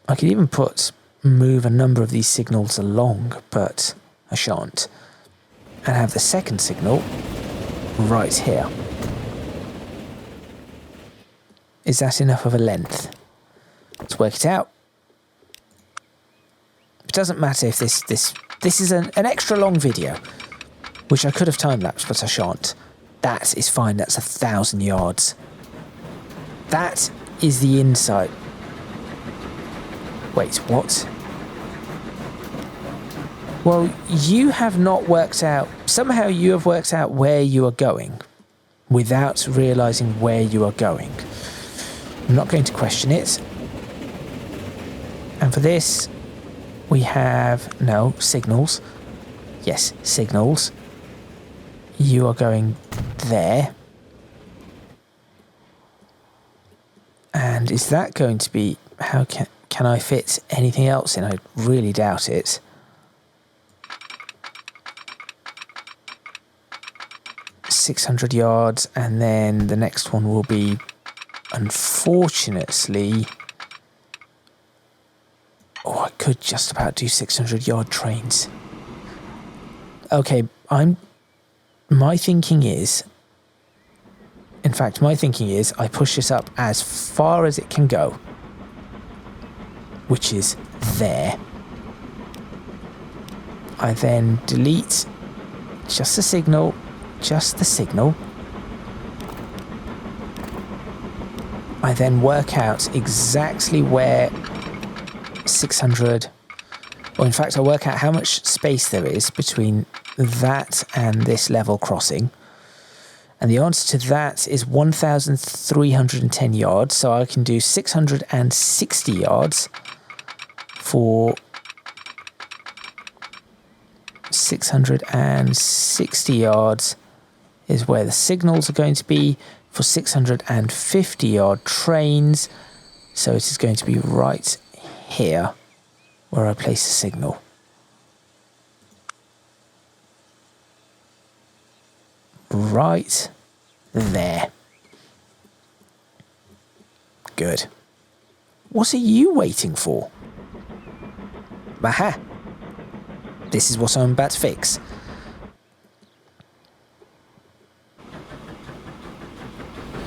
I could even move a number of these signals along, but I shan't. And have the second signal right here. Is that enough of a length? Let's work it out. It doesn't matter if this is an extra long video, which I could have time-lapsed, but I shan't. That is fine. That's 1,000 yards. That is the inside. Wait, what? Well, you have not worked out... Somehow you have worked out where you are going without realising where you are going. I'm not going to question it. And for this, we have... No, signals. Yes, signals. You are going there. And is that going to be... How can I fit anything else in? I really doubt it. ...600 yards, and then the next one will be... Unfortunately... Oh, I could just about do 600-yard trains. Okay, my thinking is... In fact, my thinking is I push this up as far as it can go. Which is there. I then delete just the signal. Just the signal. I then work out exactly where 600... Or in fact, I work out how much space there is between that and this level crossing. And the answer to that is 1,310 yards. So I can do 660 yards for 660 yards is where the signals are going to be for 650 yard trains. So it is going to be right here where I place a signal. Right there. Good. What are you waiting for? Aha! This is what I'm about to fix.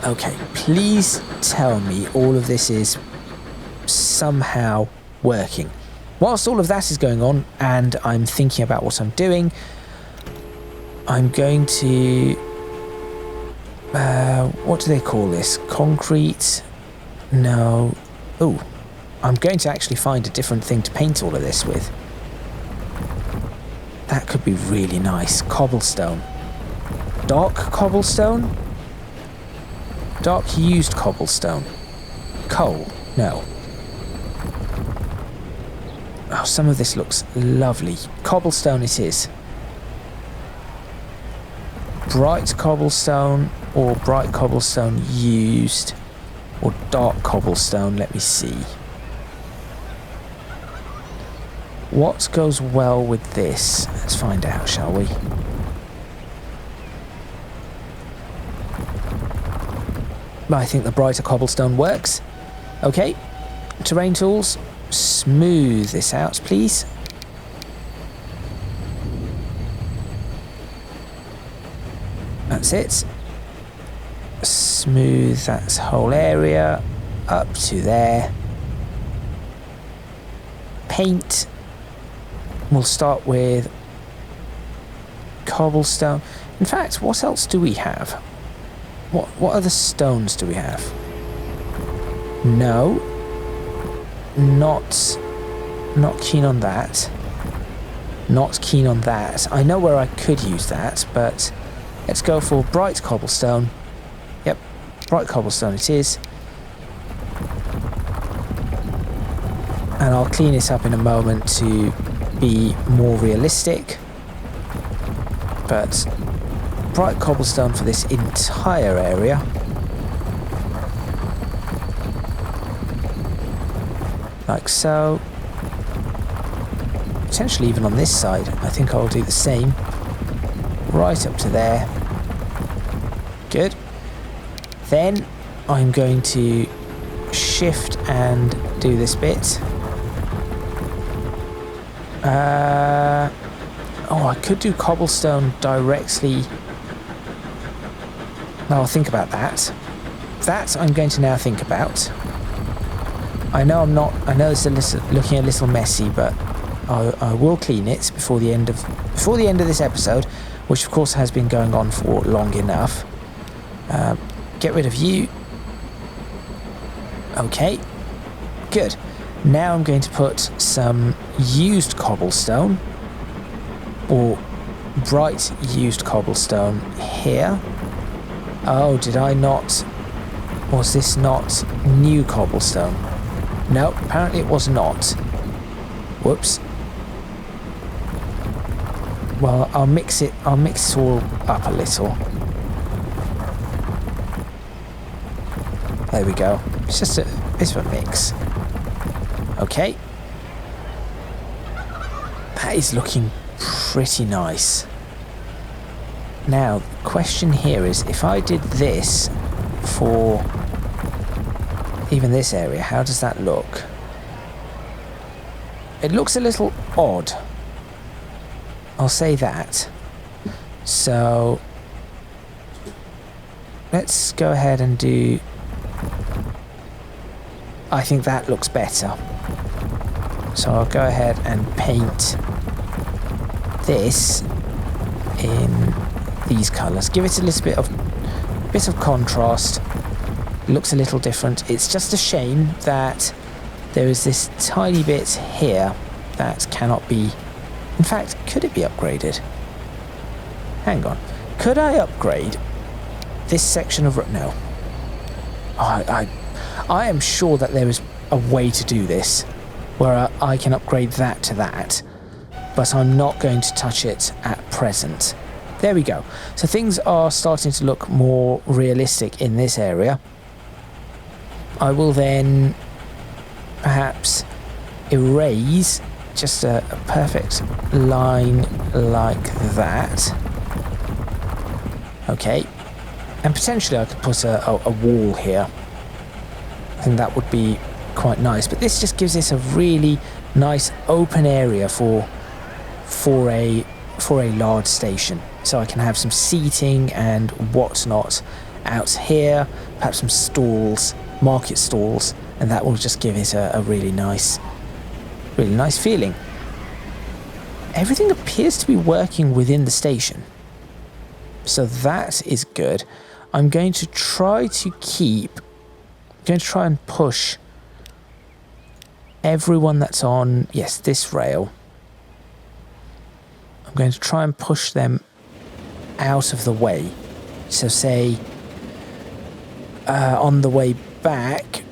Okay, please tell me all of this is somehow working. Whilst all of that is going on and I'm thinking about what I'm doing, I'm going to... what do they call this? Concrete? No. Oh, I'm going to actually find a different thing to paint all of this with. That could be really nice. Cobblestone. Dark cobblestone? Dark used cobblestone. Coal? No. Oh, some of this looks lovely. Cobblestone it is. Bright cobblestone or bright cobblestone used or dark cobblestone. Let me see. What goes well with this? Let's find out, shall we? I think the brighter cobblestone works. Okay, terrain tools, smooth this out, please. That's it. Smooth that whole area up to there. Paint. We'll start with cobblestone. In fact, what else do we have? What other stones do we have? No. Not keen on that. Not keen on that. I know where I could use that, but let's go for bright cobblestone. Yep, bright cobblestone it is. And I'll clean it up in a moment to be more realistic. But bright cobblestone for this entire area. Like so. Potentially even on this side. I think I'll do the same. Right up to there. Good. Then I'm going to shift and do this bit. Oh, I could do cobblestone directly. No, I'll think about that. That I'm going to now think about. I know it's looking a little messy, but I will clean it before the end of this episode, which of course has been going on for long enough. Get rid of you. Okay, good. Now I'm going to put some used cobblestone, or bright used cobblestone here. Oh, did I not? Was this not new cobblestone? No, apparently it was not. Whoops. Well, I'll mix it all up a little. There we go. It's just a bit of a mix. Okay. That is looking pretty nice. Now, the question here is, if I did this for even this area, how does that look? It looks a little odd. I'll say that. So, let's go ahead and do... I think that looks better. So I'll go ahead and paint this in these colours. Give it a little bit of contrast. It looks a little different. It's just a shame that there is this tiny bit here that cannot be... In fact, could it be upgraded? Hang on. Could I upgrade this section of... No. I am sure that there is a way to do this where I can upgrade that to that, but I'm not going to touch it at present. There we go. So things are starting to look more realistic in this area. I will then perhaps erase just a perfect line like that. Okay. And potentially I could put a wall here. I think that would be quite nice. But this just gives us a really nice open area for a large station. So I can have some seating and whatnot out here, perhaps some stalls, market stalls, and that will just give it a really nice feeling. Everything appears to be working within the station, so that is good. I'm going to try and push everyone that's on, yes, this rail. I'm going to try and push them out of the way. So say on the way back,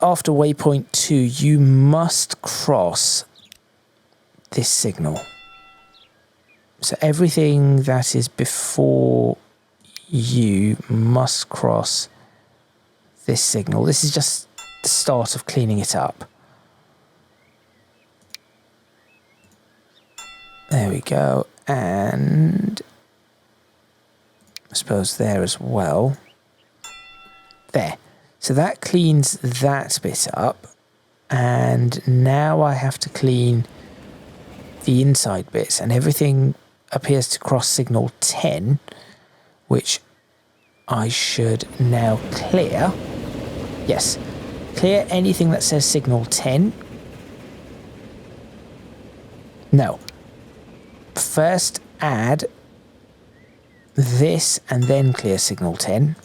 after waypoint 2, you must cross this signal. So everything that is before you must cross this signal. This is just the start of cleaning it up. There we go. And I suppose there as well. There. So that cleans that bit up. And now I have to clean the inside bits, and everything appears to cross signal 10, which I should now clear. Yes, clear anything that says signal 10. No. First add this and then clear signal 10.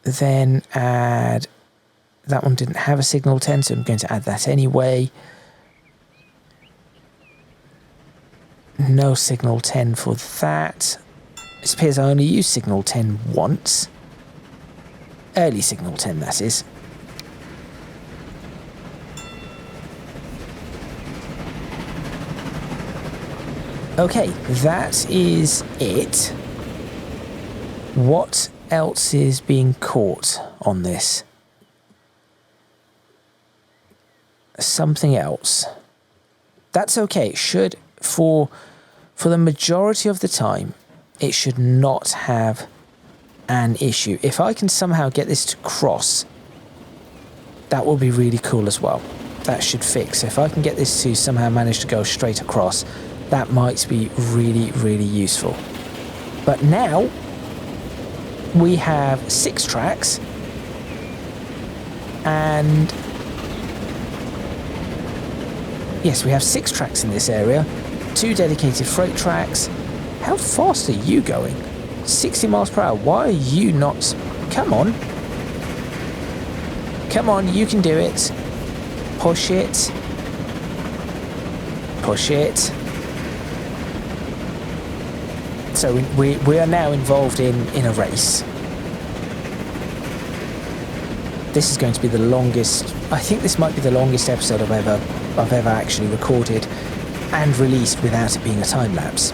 Then add... That one didn't have a signal 10, so I'm going to add that anyway. No signal 10 for that. It appears I only used signal 10 once. Early signal 10, that is. Okay, that is it. What else is being caught on this? Something else. That's okay. It should, for the majority of the time, it should not have an issue. If I can somehow get this to cross, that will be really cool as well. That should fix. If I can get this to somehow manage to go straight across, that might be really, really useful. But now we have 6 tracks, and yes, we have 6 tracks in this area, 2 dedicated freight tracks. How fast are you going? 60 miles per hour. Why are you not... Come on. Come on, you can do it. Push it. Push it. So we are now involved in a race. This is going to be the longest... I think this might be the longest episode I've ever actually recorded and released without it being a time lapse.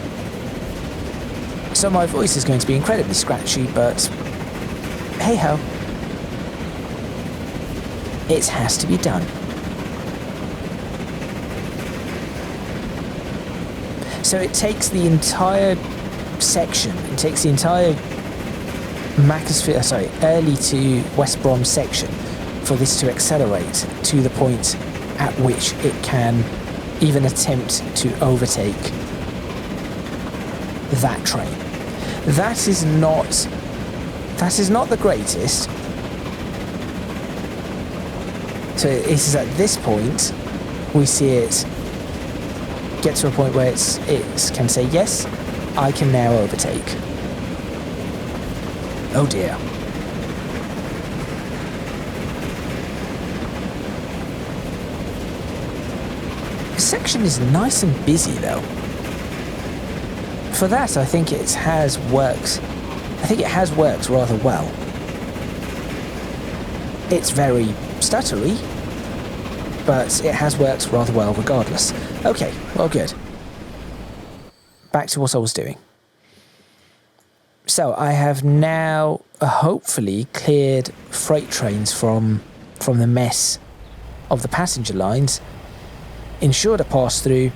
So my voice is going to be incredibly scratchy, but hey ho, it has to be done. So it takes the entire section, it takes the entire Earley to West Brom section for this to accelerate to the point at which it can even attempt to overtake that train. That is not the greatest. So it is at this point we see it get to a point where it can say, yes, I can now overtake. Oh dear. This section is nice and busy though. For that, I think it has worked. I think it has worked rather well. It's very stuttery, but it has worked rather well regardless. Okay, well good. Back to what I was doing. So I have now hopefully cleared freight trains from the mess of the passenger lines, ensured a pass-through,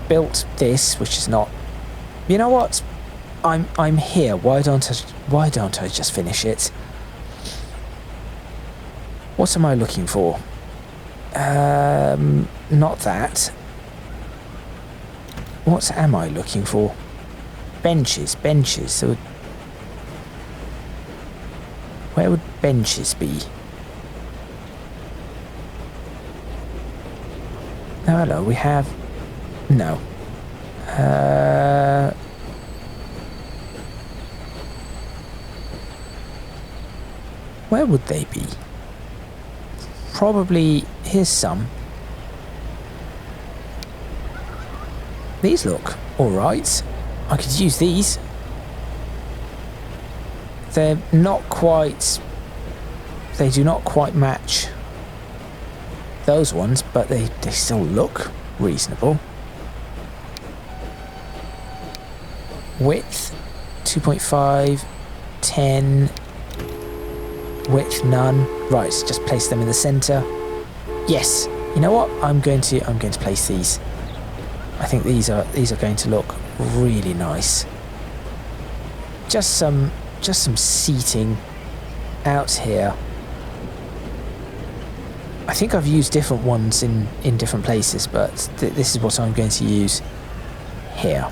built this, which is not... You know what? I'm here. Why don't I just finish it? What am I looking for? Not that. What am I looking for? Benches. So where would benches be? No, hello, we have... No. Where would they be? Probably... Here's some. These look alright. I could use these. They're not quite... They do not quite match those ones, but they still look reasonable. Width 2.5, 10, width none. Right, just place them in the center. Yes, you know what? I'm going to place these. I think these are going to look really nice. Just some seating out here. I think I've used different ones in different places, but this is what I'm going to use here.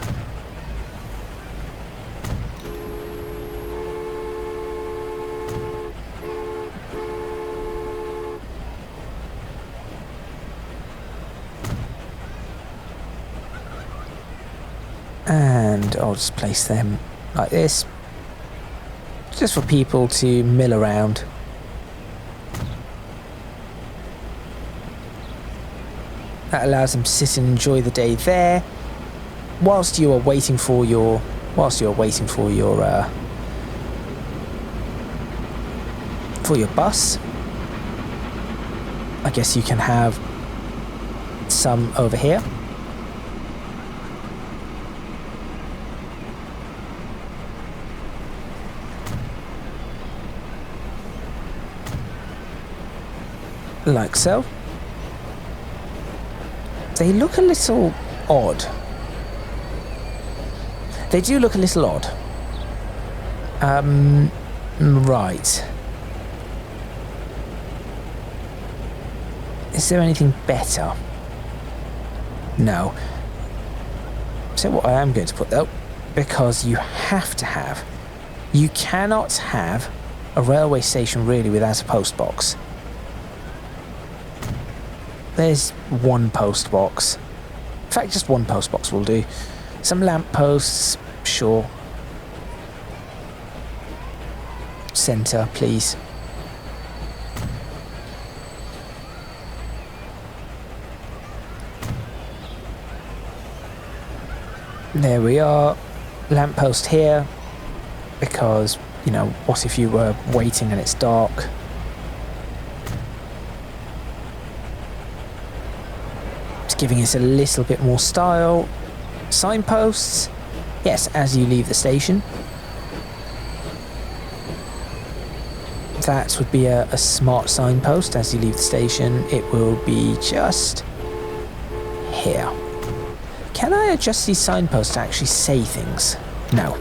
And I'll just place them like this, just for people to mill around. That allows them to sit and enjoy the day there, whilst you are waiting for your bus. I guess you can have some over here. Like so. They look a little odd. They do look a little odd. Right. Is there anything better? No. So what I am going to put though, because you cannot have a railway station really without a post box. There's one post box. In fact, just one post box will do. Some lamp posts, sure. Centre, please. There we are. Lamp post here. Because, you know, what if you were waiting and it's dark? Giving it a little bit more style. Signposts, yes, as you leave the station. That would be a smart signpost. As you leave the station, it will be just here. Can I adjust these signposts to actually say things? No.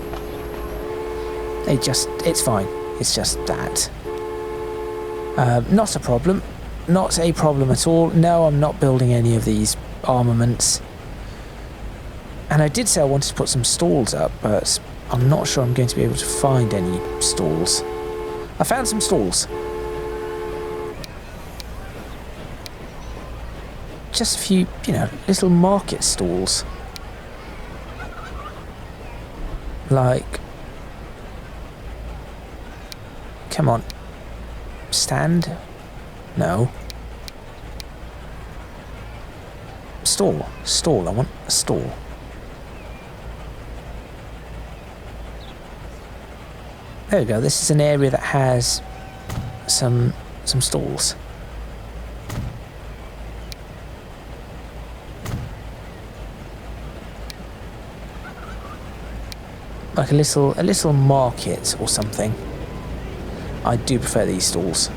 It's fine. It's just that. Not a problem. Not a problem at all. No, I'm not building any of these armaments. And I did say I wanted to put some stalls up, but I'm not sure I'm going to be able to find any stalls. I found some stalls. Just a few, you know, little market stalls. Like... Come on. Stand? No. Stall. I want a stall. There we go. This is an area that has some stalls. Like a little market or something. I do prefer these stalls.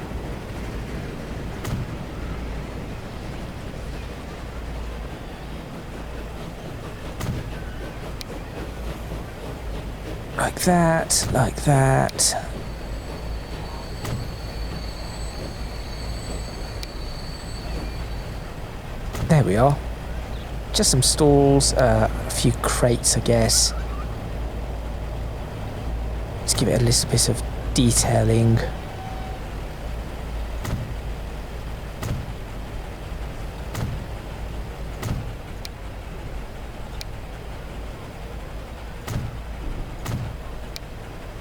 Like that. There we are. Just some stalls, a few crates, I guess. Let's give it a little bit of detailing.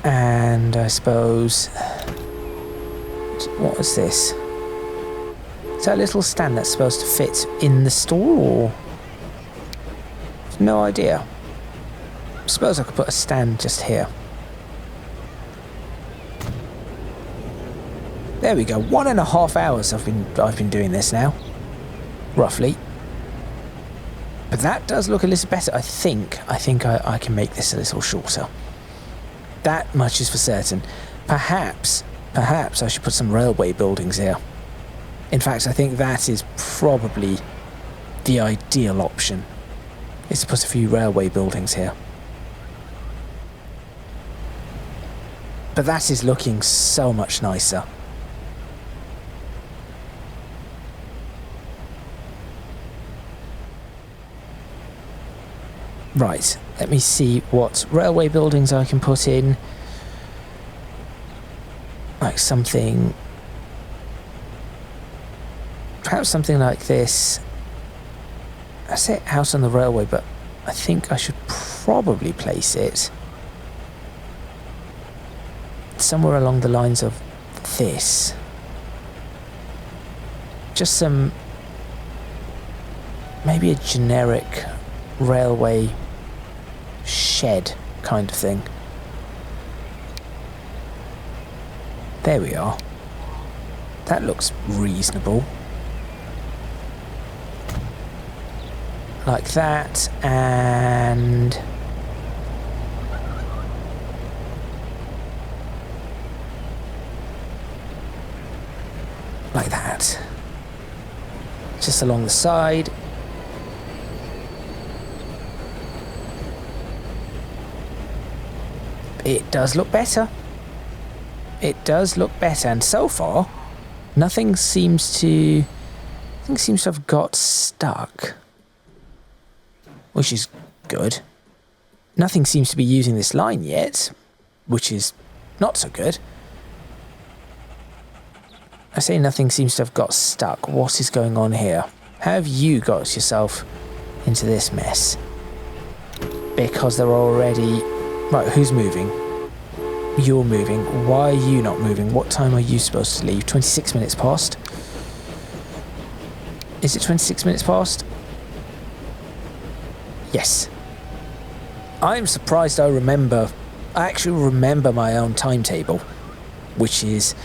And I suppose... What is this? Is that a little stand that's supposed to fit in the stall, or...? No idea. I suppose I could put a stand just here. There we go. 1.5 hours I've been doing this now, roughly. But that does look a little better. I think I can make this a little shorter. That much is for certain. Perhaps I should put some railway buildings here. In fact, I think that is probably the ideal option, is to put a few railway buildings here. But that is looking so much nicer. Right, let me see what railway buildings I can put in. Like something... perhaps something like this. I say house on the railway, but I think I should probably place it somewhere along the lines of this. Just some... maybe a generic railway shed kind of thing. There we are. That looks reasonable. Like that, and like that. Just along the side. It does look better. It does look better, and so far, nothing seems to have got stuck, which is good. Nothing seems to be using this line yet, which is not so good. I say nothing seems to have got stuck. What is going on here? How have you got yourself into this mess? Because they're already... Right, who's moving? You're moving. Why are you not moving? What time are you supposed to leave? 26 minutes past? Is it 26 minutes past? Yes. I'm surprised I actually remember my own timetable, which is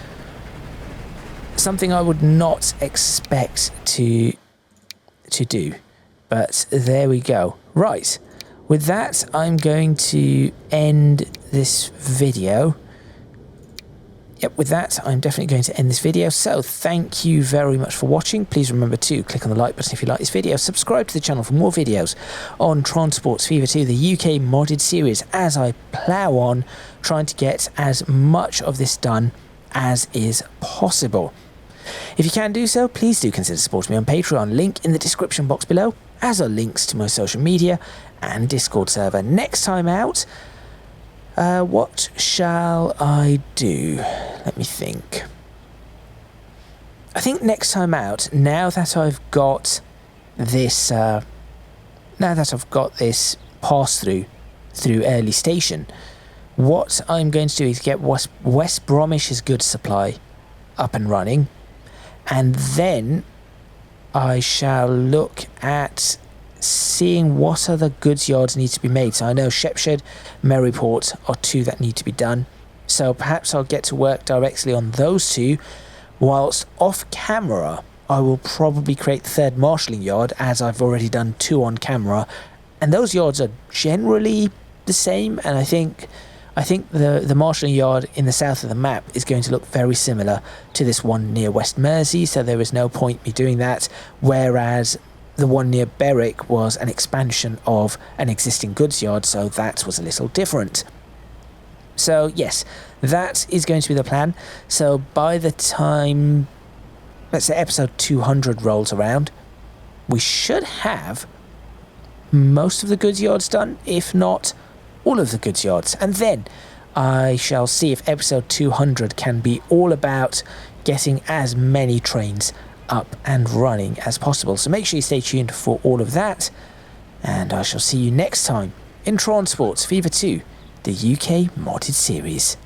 something I would not expect to do. But there we go. Right. With that, I'm going to end this video. Yep, with that, I'm definitely going to end this video. So, thank you very much for watching. Please remember to click on the like button if you like this video. Subscribe to the channel for more videos on Transports Fever 2, the UK modded series, as I plough on trying to get as much of this done as is possible. If you can do so, please do consider supporting me on Patreon. Link in the description box below, as are links to my social media and Discord server. Next time out, what shall I do? Let me think. I think next time out, now that I've got this pass through Earley Station, what I'm going to do is get West Bromish's goods supply up and running, and then I shall look at seeing what other goods yards need to be made. So I know Shepshed, Maryport are two that need to be done. So perhaps I'll get to work directly on those two, whilst off camera I will probably create the third marshalling yard, as I've already done two on camera, and those yards are generally the same, and I think the marshalling yard in the south of the map is going to look very similar to this one near West Mersey, so there is no point me doing that, whereas the one near Berwick was an expansion of an existing goods yard, so that was a little different. So yes, that is going to be the plan. So by the time, let's say, episode 200 rolls around, we should have most of the goods yards done, if not all of the goods yards. And then I shall see if episode 200 can be all about getting as many trains up and running as possible. So make sure you stay tuned for all of that, and I shall see you next time in Transports Fever 2, the UK modded series.